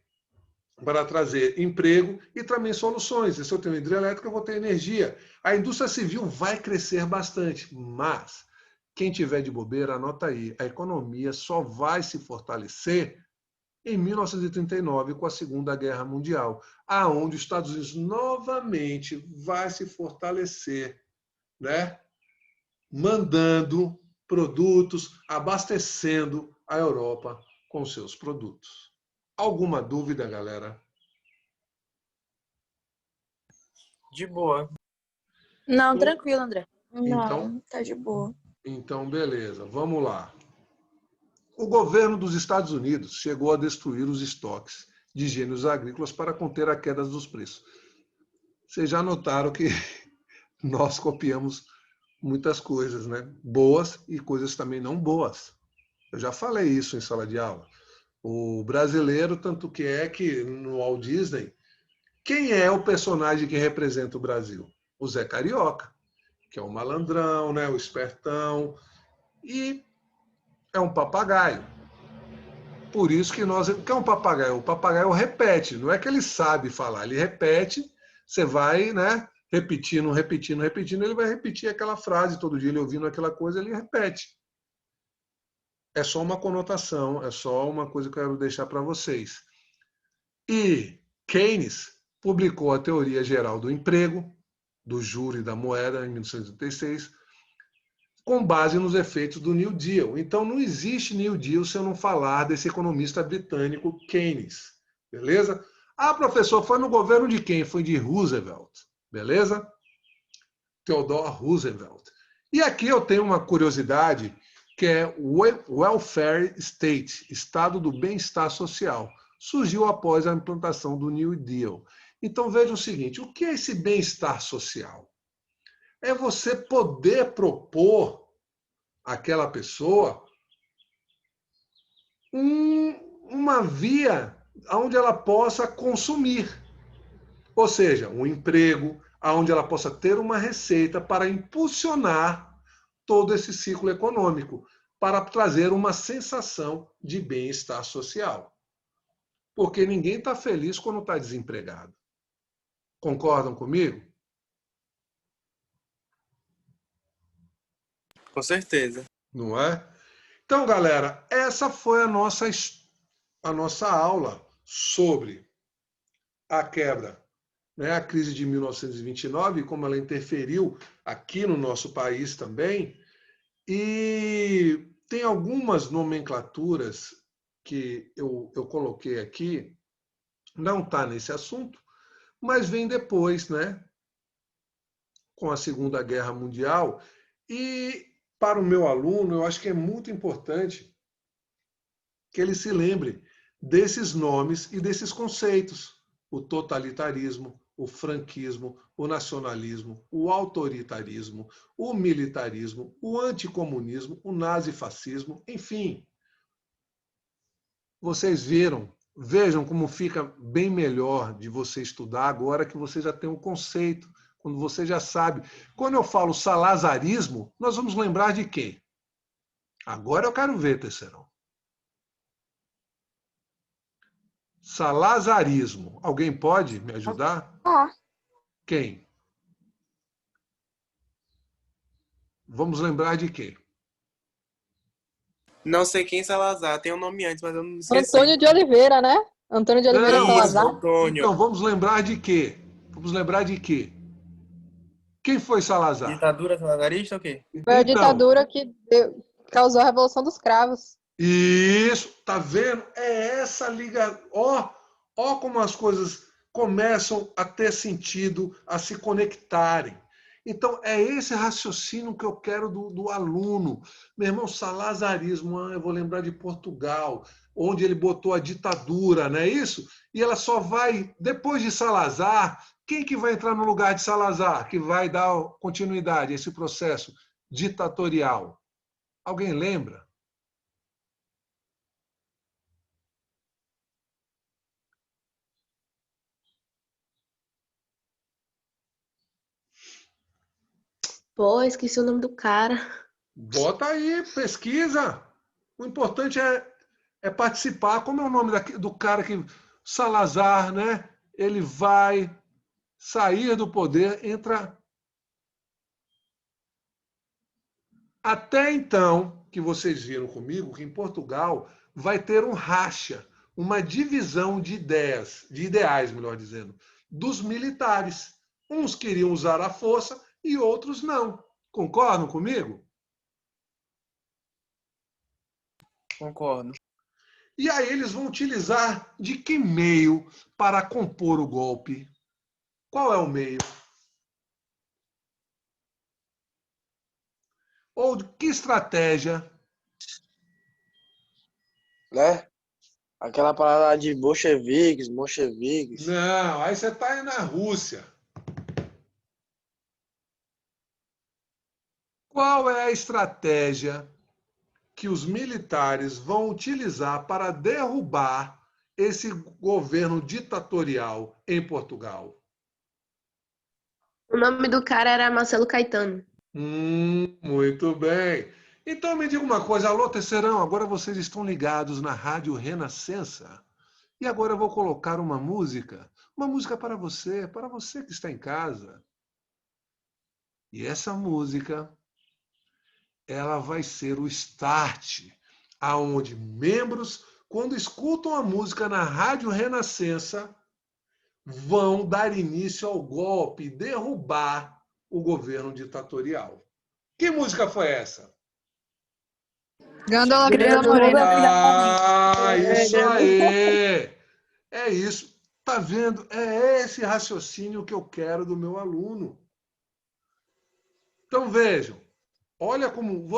A: Para trazer emprego e também soluções. E se eu tenho hidrelétrica, eu vou ter energia. A indústria civil vai crescer bastante, mas quem tiver de bobeira, anota aí, a economia só vai se fortalecer em 1939, com a Segunda Guerra Mundial, aonde os Estados Unidos novamente vai se fortalecer, né? Mandando produtos, abastecendo a Europa com seus produtos. Alguma dúvida, galera?
C: De boa.
E: Não, tranquilo, André.
D: Não, tá de boa.
A: Então, beleza, vamos lá. O governo dos Estados Unidos chegou a destruir os estoques de gêneros agrícolas para conter a queda dos preços. Vocês já notaram que nós copiamos muitas coisas, né? Boas e coisas também não boas. Eu já falei isso em sala de aula. O brasileiro, tanto que é que no Walt Disney, quem é o personagem que representa o Brasil? O Zé Carioca, que é o malandrão, né? O espertão, e é um papagaio. Por isso que nós... O que é um papagaio? O papagaio repete, não é que ele sabe falar, ele repete, você vai, né, repetindo, repetindo, repetindo, ele vai repetir aquela frase, todo dia ele ouvindo aquela coisa, ele repete. É só uma conotação, é só uma coisa que eu quero deixar para vocês. E Keynes publicou a Teoria Geral do Emprego, do juro e da moeda, em 1936, com base nos efeitos do New Deal. Então, não existe New Deal se eu não falar desse economista britânico Keynes. Beleza? Ah, professor, foi no governo de quem? Foi de Roosevelt. Beleza? Theodore Roosevelt. E aqui eu tenho uma curiosidade, que é o Welfare State, Estado do Bem-Estar Social. Surgiu após a implantação do New Deal. Então, veja o seguinte, o que é esse bem-estar social? É você poder propor àquela pessoa uma via onde ela possa consumir. Ou seja, um emprego, onde ela possa ter uma receita para impulsionar todo esse ciclo econômico, para trazer uma sensação de bem-estar social. Porque ninguém está feliz quando está desempregado. Concordam comigo?
C: Com certeza.
A: Não é? Então, galera, essa foi a nossa aula sobre a quebra, né? A crise de 1929, como ela interferiu aqui no nosso país também. E tem algumas nomenclaturas que eu coloquei aqui, não está nesse assunto, mas vem depois, né? Com a Segunda Guerra Mundial. E para o meu aluno, eu acho que é muito importante que ele se lembre desses nomes e desses conceitos. O totalitarismo, o franquismo, o nacionalismo, o autoritarismo, o militarismo, o anticomunismo, o nazifascismo, enfim. Vocês vejam como fica bem melhor de você estudar agora que você já tem um conceito, quando você já sabe. Quando eu falo salazarismo, nós vamos lembrar de quem? Agora eu quero ver, terceirão. Salazarismo. Alguém pode me ajudar?
D: Ah,
A: Quem? Vamos lembrar de quem?
C: Não sei quem Salazar, tem um nome antes, mas eu não esqueci.
G: Antônio de Oliveira, né? Antônio de Oliveira
A: Não, mas
G: Salazar.
C: Antônio.
A: então vamos lembrar de quê? Vamos lembrar de quê? Quem foi Salazar?
C: Ditadura salazarista ou o quê?
G: Foi a
A: Então,
G: ditadura que causou a Revolução dos Cravos.
A: isso, tá vendo? É essa liga. Ó como as coisas começam a ter sentido, a se conectarem. Então, é esse raciocínio que eu quero do aluno. Meu irmão, salazarismo, eu vou lembrar de Portugal, onde ele botou a ditadura, não é isso? E ela só vai, depois de Salazar, quem que vai entrar no lugar de Salazar, que vai dar continuidade a esse processo ditatorial? Alguém lembra?
F: Pô, esqueci o nome do cara.
A: Bota aí, pesquisa. O importante é participar. Como é o nome do cara que. Salazar, né? Ele vai sair do poder, entra. Até então, que vocês viram comigo, que em Portugal vai ter um racha, uma divisão de ideias, de ideais, melhor dizendo, dos militares. Uns queriam usar a força e outros não. Concordam comigo?
C: Concordo.
A: E aí eles vão utilizar de que meio para compor o golpe? Qual é o meio? Ou de que estratégia?
H: Né? Aquela parada de bolcheviques.
A: Não, aí você está aí na Rússia. Qual é a estratégia que os militares vão utilizar para derrubar esse governo ditatorial em Portugal?
F: O nome do cara era Marcelo Caetano.
A: Muito bem. Então me diga uma coisa, alô, Terceirão, agora vocês estão ligados na Rádio Renascença. E agora eu vou colocar uma música para você que está em casa. E essa música, ela vai ser o start, aonde membros, quando escutam a música na Rádio Renascença, vão dar início ao golpe, derrubar o governo ditatorial. Que música foi essa?
G: Gândola Grila Morena.
A: Ah, isso aí! É isso. Tá vendo? É esse raciocínio que eu quero do meu aluno. Então vejam, olha como.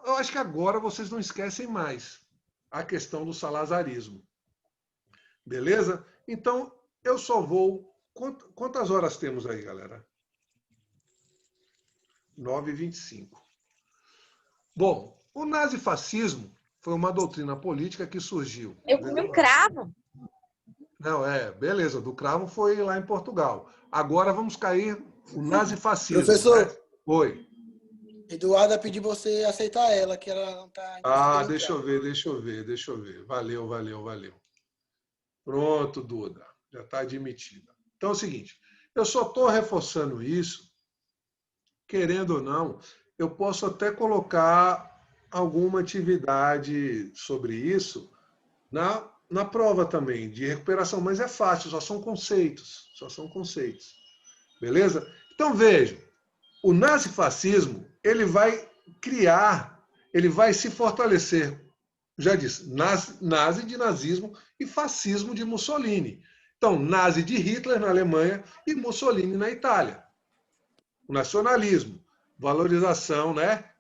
A: Eu acho que agora vocês não esquecem mais a questão do salazarismo. Beleza? Então, eu só vou. Quantas horas temos aí, galera? 9h25. Bom, o nazifascismo foi uma doutrina política que surgiu.
E: Eu comi um cravo.
A: Não, beleza, do cravo foi lá em Portugal. Agora vamos cair o nazifascismo.
H: Professor.
A: Né? Oi.
H: Eduarda pediu você aceitar ela, que ela não tá...
A: Deixa eu ver. Valeu. Pronto, Duda. Já está admitida. Então é o seguinte, eu só estou reforçando isso, querendo ou não, eu posso até colocar alguma atividade sobre isso na prova também, de recuperação, mas é fácil, só são conceitos. Beleza? Então vejam, o nazifascismo, ele vai se fortalecer, já disse, nazi de nazismo e fascismo de Mussolini. Então, nazi de Hitler na Alemanha e Mussolini na Itália. O nacionalismo, valorização, né?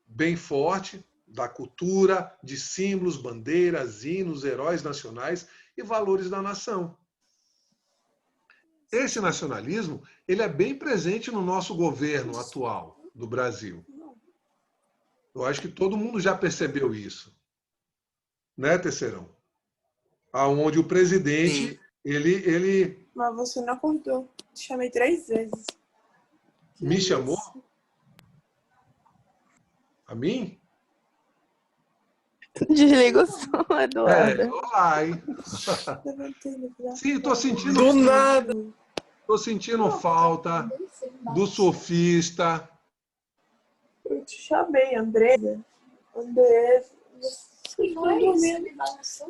A: Bem forte da cultura, de símbolos, bandeiras, hinos, heróis nacionais e valores da nação. Esse nacionalismo, ele é bem presente no nosso governo atual do Brasil. Eu acho que todo mundo já percebeu isso. Né, Terceirão? Aonde o presidente, ele...
I: Mas você não acordou. Te chamei 3 vezes.
A: Me chamou? A mim?
B: Desliga o som, Eduardo.
A: Olá, hein? Sim, estou sentindo...
C: Do nada!
A: Estou sentindo falta do surfista.
I: Eu te chamei, Andresa. André, vocês estão dormindo.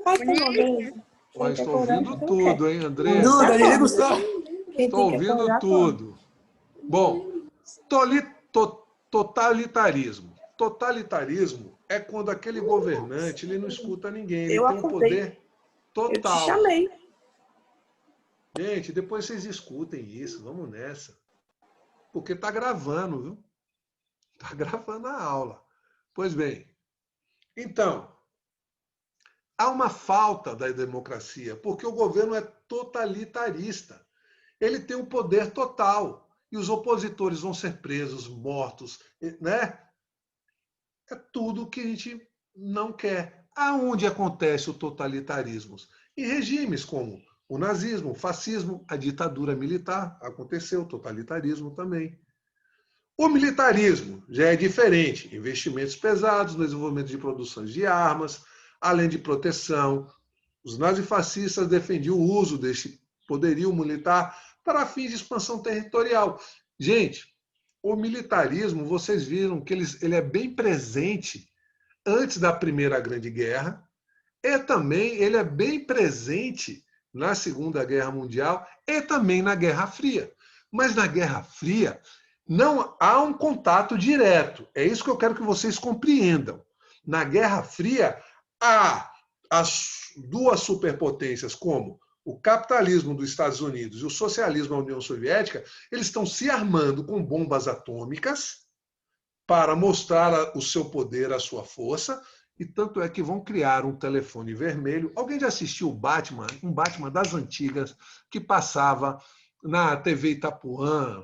I: Ai, tá dormindo.
A: Ó, estou ouvindo tudo, hein, André?
H: Duda, desliga o som.
A: Estou ouvindo tudo. Bom, totalitarismo. Totalitarismo é quando aquele governante ele não escuta ninguém, ele
I: Eu
A: tem um
I: acordei.
A: poder
I: Eu te
A: total.
I: chamei.
A: Gente, depois vocês escutem isso, vamos nessa. Porque está gravando, viu? Está gravando a aula. Pois bem, então, há uma falta da democracia, porque o governo é totalitarista. Ele tem o poder total. E os opositores vão ser presos, mortos, né? É tudo que a gente não quer. Aonde acontece o totalitarismo? Em regimes como o nazismo, o fascismo, a ditadura militar, aconteceu o totalitarismo também. O militarismo já é diferente. Investimentos pesados no desenvolvimento de produções de armas, além de proteção. Os nazifascistas defendiam o uso deste poderio militar para fins de expansão territorial. Gente, o militarismo, vocês viram que ele é bem presente antes da Primeira Grande Guerra e também ele é bem presente na Segunda Guerra Mundial e também na Guerra Fria. Mas na Guerra Fria não há um contato direto. É isso que eu quero que vocês compreendam. Na Guerra Fria, há as duas superpotências, como o capitalismo dos Estados Unidos e o socialismo da União Soviética, eles estão se armando com bombas atômicas para mostrar o seu poder, a sua força, e tanto é que vão criar um telefone vermelho. Alguém já assistiu o Batman? Um Batman das antigas, que passava na TV Itapuã,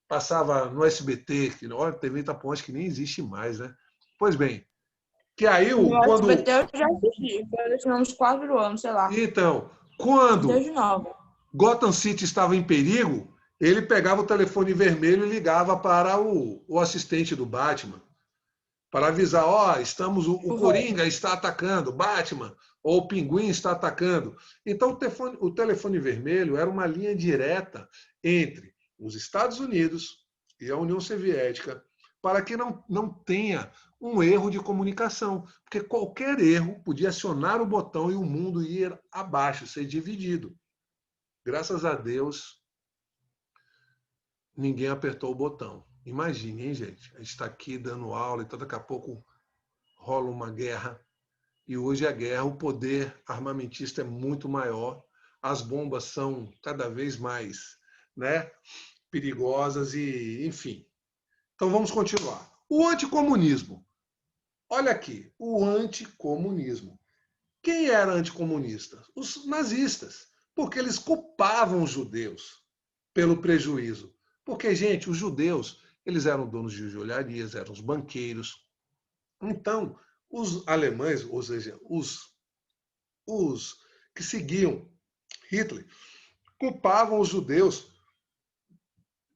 A: passava no SBT, que olha, TV Itapuã acho que nem existe mais, né? Pois bem, que aí quando...
D: SBT eu já assisti, foi uns 4 anos, sei lá.
A: Então, quando
D: Desde nova.
A: Gotham City estava em perigo, ele pegava o telefone vermelho e ligava para o assistente do Batman, para avisar, estamos, o Coringa está atacando, Batman, ou o Pinguim está atacando. Então, o telefone vermelho era uma linha direta entre os Estados Unidos e a União Soviética, para que não tenha um erro de comunicação, porque qualquer erro podia acionar o botão e o mundo ir abaixo, ser dividido. Graças a Deus, ninguém apertou o botão. Imagine, hein, gente? A gente está aqui dando aula, então daqui a pouco rola uma guerra. E hoje a guerra, o poder armamentista é muito maior, as bombas são cada vez mais, né, perigosas e, enfim. Então vamos continuar. O anticomunismo. Olha aqui, o anticomunismo. Quem era anticomunista? Os nazistas, porque eles culpavam os judeus pelo prejuízo. Porque, gente, os judeus, eles eram donos de joalharias, eram os banqueiros. Então, os alemães, ou seja, os que seguiam Hitler, culpavam os judeus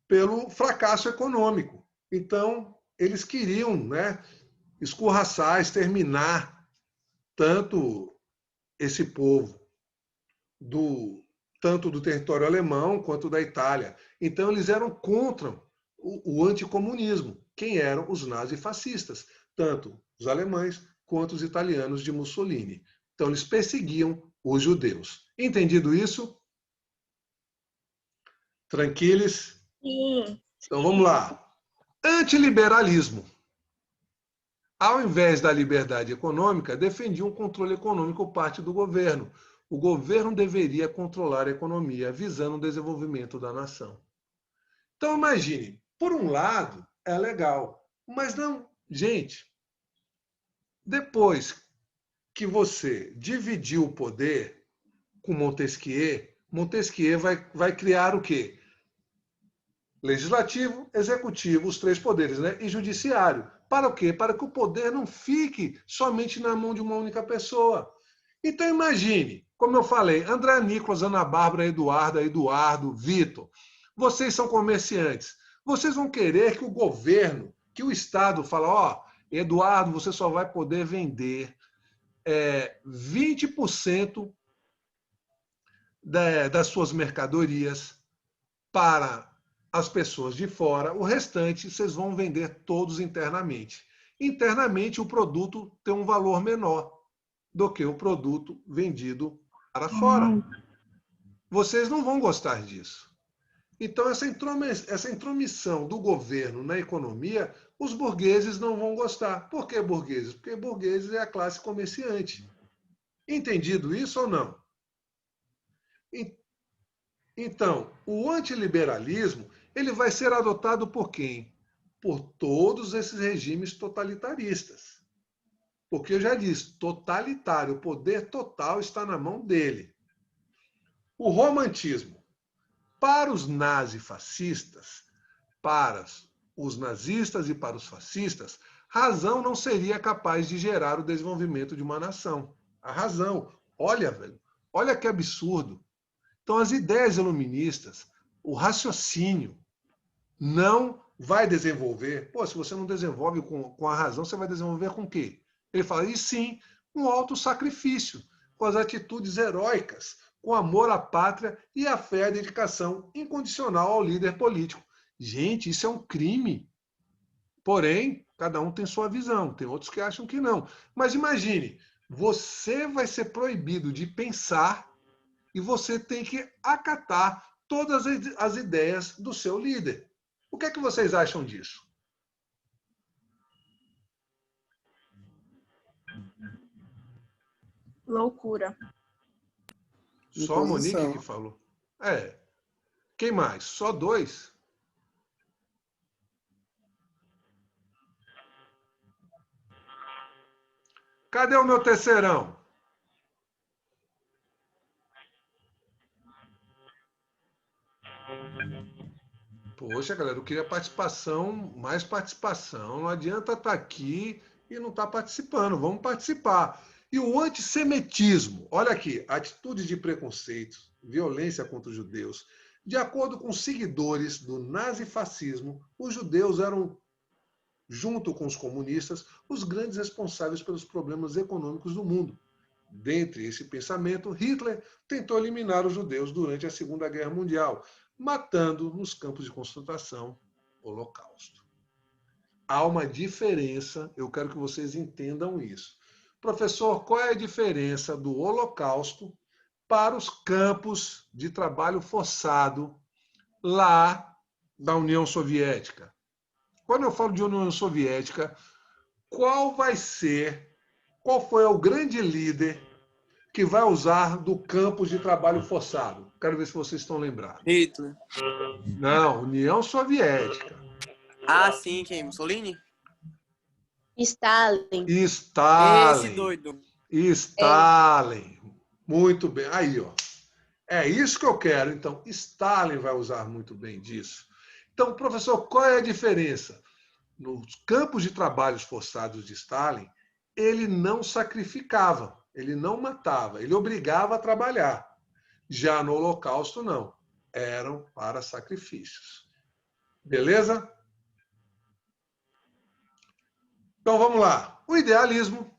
A: pelo fracasso econômico. Então, eles queriam, né, escorraçar, exterminar tanto esse povo, tanto do território alemão quanto da Itália. Então, eles eram contra o anticomunismo. Quem eram os nazifascistas? Tanto os alemães quanto os italianos de Mussolini. Então, eles perseguiam os judeus. Entendido isso? Tranquilos?
D: Sim.
A: Então, vamos lá. Antiliberalismo. Ao invés da liberdade econômica, defendia um controle econômico por parte do governo. O governo deveria controlar a economia, visando o desenvolvimento da nação. Então, imagine, por um lado, é legal, mas não... Gente, depois que você dividiu o poder com Montesquieu, Montesquieu vai criar o quê? Legislativo, executivo, os 3 poderes, né? E judiciário. Para o quê? Para que o poder não fique somente na mão de uma única pessoa. Então imagine, como eu falei, André, Nicolas, Ana Bárbara, Eduardo, Vitor, vocês são comerciantes. Vocês vão querer que o governo, que o Estado fala, Eduardo, você só vai poder vender 20% das suas mercadorias para as pessoas de fora, o restante vocês vão vender todos internamente. internamente o produto tem um valor menor do que o produto vendido para fora. Vocês não vão gostar disso. Então, essa intromissão do governo na economia, os burgueses não vão gostar. Por que burgueses? Porque burgueses é a classe comerciante. Entendido isso ou não? Então, o antiliberalismo ele vai ser adotado por quem? Por todos esses regimes totalitaristas. Porque eu já disse, totalitário, o poder total está na mão dele. O romantismo. Para os nazifascistas, para os nazistas e para os fascistas, razão não seria capaz de gerar o desenvolvimento de uma nação. A razão. Olha, velho, olha que absurdo. Então, as ideias iluministas, o raciocínio, não vai desenvolver. Pô, se você não desenvolve com a razão, você vai desenvolver com o quê? Ele fala, e sim, um autossacrifício, com as atitudes heróicas, com amor à pátria e a fé e a dedicação incondicional ao líder político. Gente, isso é um crime. Porém, cada um tem sua visão, tem outros que acham que não. Mas imagine, você vai ser proibido de pensar e você tem que acatar todas as ideias do seu líder. O que é que vocês acham disso?
E: Loucura.
A: Só a Monique
C: Imposição.
A: que falou. Quem mais? Só 2? Cadê o meu terceirão? Poxa, galera, eu queria participação, mais participação. Não adianta estar aqui e não estar participando. Vamos participar. E o antissemitismo, olha aqui, atitudes de preconceito, violência contra os judeus. De acordo com seguidores do nazifascismo, os judeus eram, junto com os comunistas, os grandes responsáveis pelos problemas econômicos do mundo. Dentre esse pensamento, Hitler tentou eliminar os judeus durante a Segunda Guerra Mundial, matando nos campos de concentração, Holocausto. Há uma diferença, eu quero que vocês entendam isso. Professor, qual é a diferença do Holocausto para os campos de trabalho forçado lá da União Soviética? Quando eu falo de União Soviética, qual foi o grande líder que vai usar do campo de trabalho forçado? Quero ver se vocês estão lembrados.
C: Hitler.
A: Não, União Soviética.
C: Ah, sim, quem? Mussolini?
F: Stalin.
A: Stalin.
C: Esse doido.
A: Stalin. Muito bem. Aí, ó. É isso que eu quero. Então, Stalin vai usar muito bem disso. Então, professor, qual é a diferença? Nos campos de trabalhos forçados de Stalin, ele não sacrificava, ele não matava, ele obrigava a trabalhar. Já no Holocausto, não. Eram para sacrifícios. Beleza? Então, vamos lá. O idealismo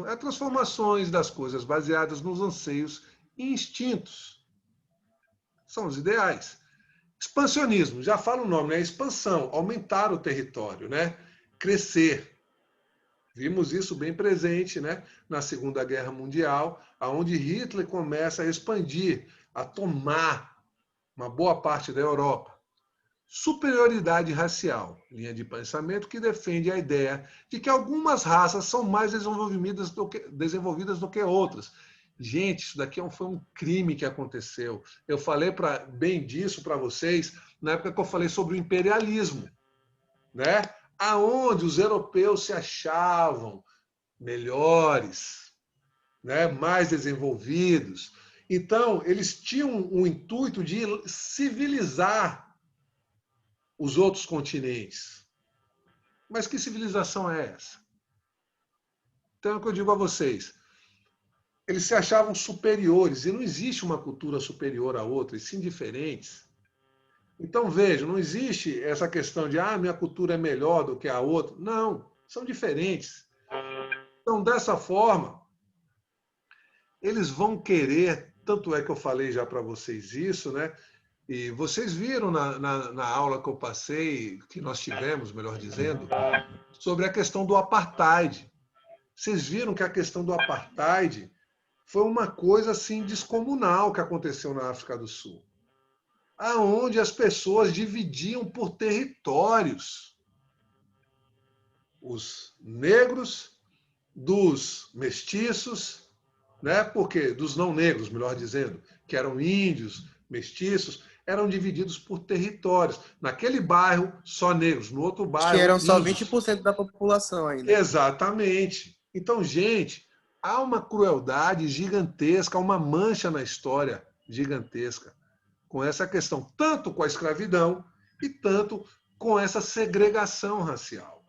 A: é transformações das coisas baseadas nos anseios e instintos. São os ideais. Expansionismo, já fala o nome, né? Expansão, aumentar o território, né? Crescer. Vimos isso bem presente, né? Na Segunda Guerra Mundial, onde Hitler começa a expandir, a tomar uma boa parte da Europa. Superioridade racial, linha de pensamento que defende a ideia de que algumas raças são mais desenvolvidas do que outras. Gente, isso daqui foi um crime que aconteceu. Eu falei bem disso para vocês na época que eu falei sobre o imperialismo, né? Aonde os europeus se achavam melhores, né? Mais desenvolvidos. Então, eles tinham o intuito de civilizar os outros continentes. Mas que civilização é essa? Então, é o que eu digo a vocês. Eles se achavam superiores, e não existe uma cultura superior à outra, e sim diferentes. Então, vejam, não existe essa questão de minha cultura é melhor do que a outra. Não, são diferentes. Então, dessa forma, eles vão querer, tanto é que eu falei já para vocês isso, né? E vocês viram na aula que eu passei, que nós tivemos, melhor dizendo, sobre a questão do apartheid. Vocês viram que a questão do apartheid foi uma coisa assim descomunal que aconteceu na África do Sul, aonde as pessoas dividiam por territórios os negros dos mestiços, né? Porque dos não negros, melhor dizendo, que eram índios, mestiços, eram divididos por territórios. Naquele bairro, só negros, no outro bairro,
C: Que eram só
A: índios.
C: 20% da população ainda.
A: Exatamente. Então, gente, há uma crueldade gigantesca, uma mancha na história gigantesca com essa questão, tanto com a escravidão e tanto com essa segregação racial.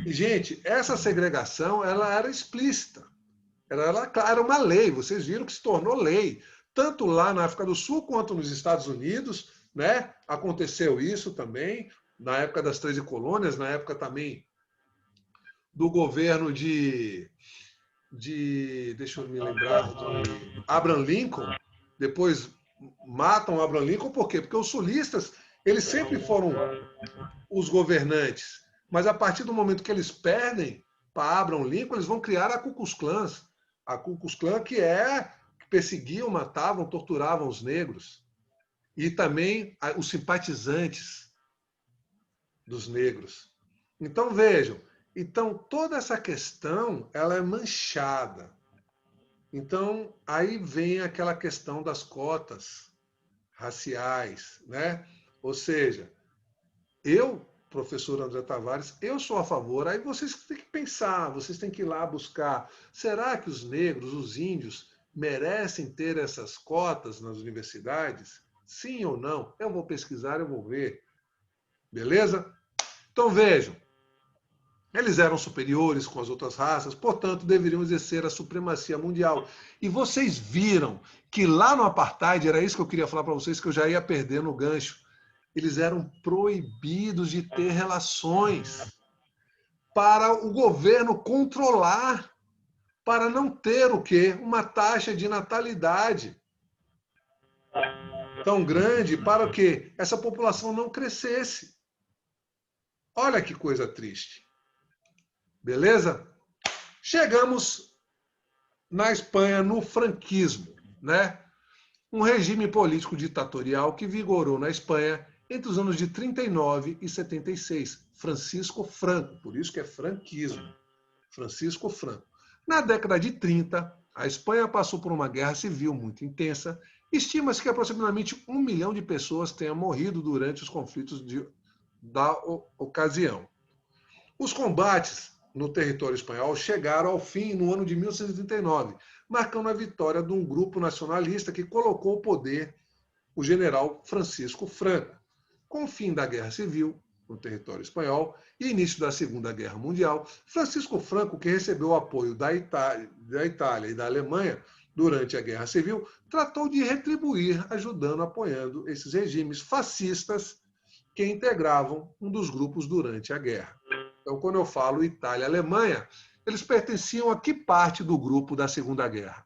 A: E, gente, essa segregação ela era explícita. Era uma lei. Vocês viram que se tornou lei. Tanto lá na África do Sul quanto nos Estados Unidos, né? Aconteceu isso também, na época das 13 colônias, na época também do governo deixa eu me lembrar, de Abraham Lincoln. Depois matam Abraham Lincoln, por quê? Porque os sulistas, eles sempre foram os governantes, mas a partir do momento que eles perdem para Abraham Lincoln, eles vão criar a Ku Klux Klan. A Ku Klux Klan que perseguiam, matavam, torturavam os negros. E também os simpatizantes dos negros. Então, vejam, toda essa questão ela é manchada. Então, aí vem aquela questão das cotas raciais, né? Ou seja, eu, professor André Tavares, eu sou a favor, aí vocês têm que pensar, vocês têm que ir lá buscar. Será que os negros, os índios, merecem ter essas cotas nas universidades? Sim ou não? Eu vou pesquisar, eu vou ver. Beleza? Então vejam, eles eram superiores com as outras raças, portanto, deveriam exercer a supremacia mundial. E vocês viram que lá no apartheid, era isso que eu queria falar para vocês, que eu já ia perder no gancho, eles eram proibidos de ter relações para o governo controlar, para não ter o quê? Uma taxa de natalidade tão grande para que essa população não crescesse. Olha que coisa triste. Beleza? Chegamos na Espanha no franquismo, né? Um regime político ditatorial que vigorou na Espanha entre os anos de 39 e 76. Francisco Franco, por isso que é franquismo. Francisco Franco. Na década de 30, a Espanha passou por uma guerra civil muito intensa. Estima-se que aproximadamente 1 milhão de pessoas tenham morrido durante os conflitos da ocasião. Os combates no território espanhol chegaram ao fim no ano de 1939, marcando a vitória de um grupo nacionalista que colocou ao poder o general Francisco Franco. Com o fim da Guerra Civil no território espanhol e início da Segunda Guerra Mundial, Francisco Franco, que recebeu o apoio da Itália e da Alemanha durante a Guerra Civil, tratou de retribuir, ajudando, apoiando esses regimes fascistas que integravam um dos grupos durante a guerra. Então, quando eu falo Itália e Alemanha, eles pertenciam a que parte do grupo da Segunda Guerra?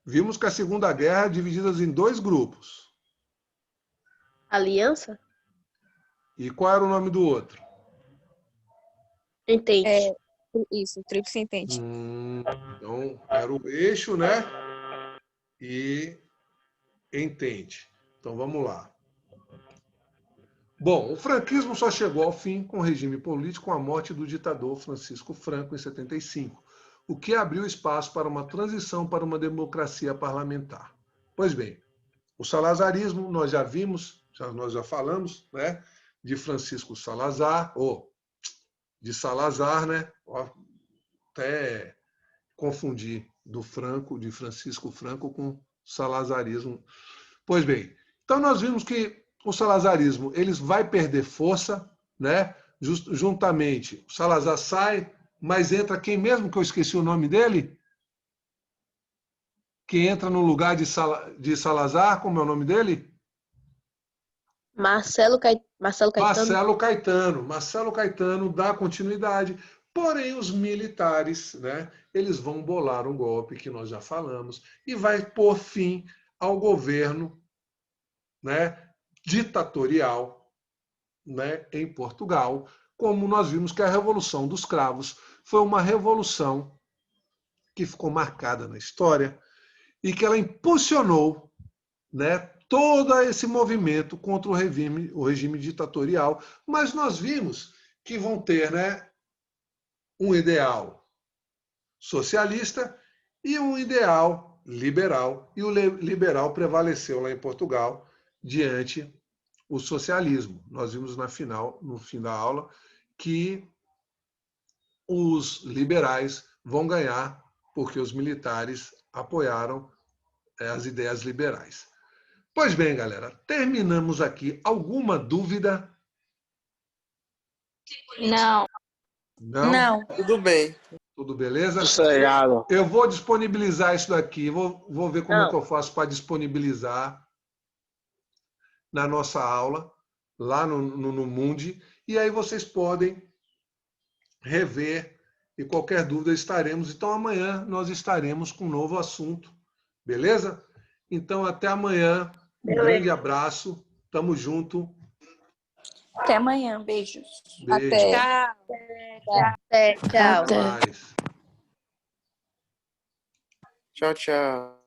A: Vimos que a Segunda Guerra é dividida em 2 grupos.
F: Aliança?
A: E qual era o nome do outro?
F: Entende?
E: Isso, Tríplice Entente.
A: Então, era o eixo, né? E Entente. Então, vamos lá. Bom, o franquismo só chegou ao fim com o regime político com a morte do ditador Francisco Franco em 75, o que abriu espaço para uma transição para uma democracia parlamentar. Pois bem, o salazarismo, nós já vimos, nós já falamos, né, de Francisco Salazar, ou de Salazar, né? Até confundir de Francisco Franco com salazarismo. Pois bem, então nós vimos que o salazarismo ele vai perder força, né? Juntamente, o Salazar sai, mas entra quem mesmo que eu esqueci o nome dele? Que entra no lugar de Salazar, como é o nome dele?
F: Marcelo Caetano.
A: Marcelo Caetano dá continuidade. Porém, os militares, né, eles vão bolar um golpe que nós já falamos e vai pôr fim ao governo, né, ditatorial, né, em Portugal, como nós vimos que a Revolução dos Cravos foi uma revolução que ficou marcada na história e que ela impulsionou, né, todo esse movimento contra o regime ditatorial. Mas nós vimos que vão ter, né, um ideal socialista e um ideal liberal. E o liberal prevaleceu lá em Portugal diante o socialismo. Nós vimos no fim da aula, que os liberais vão ganhar porque os militares apoiaram as ideias liberais. Pois bem, galera, terminamos aqui. Alguma dúvida?
D: Não.
A: Não?
E: Não.
C: Tudo bem.
A: Tudo beleza?
J: Sossegado.
A: Eu vou disponibilizar isso daqui. Vou ver como é que eu faço para disponibilizar na nossa aula, lá no Mundi. E aí vocês podem rever. E qualquer dúvida estaremos. Então amanhã nós estaremos com um novo assunto. Beleza? Então até amanhã. Um grande abraço. Tamo junto.
E: Até amanhã. Beijos.
A: Beijo.
G: Até.
E: Tchau.
F: Tchau.
A: Até mais.
C: Tchau, tchau.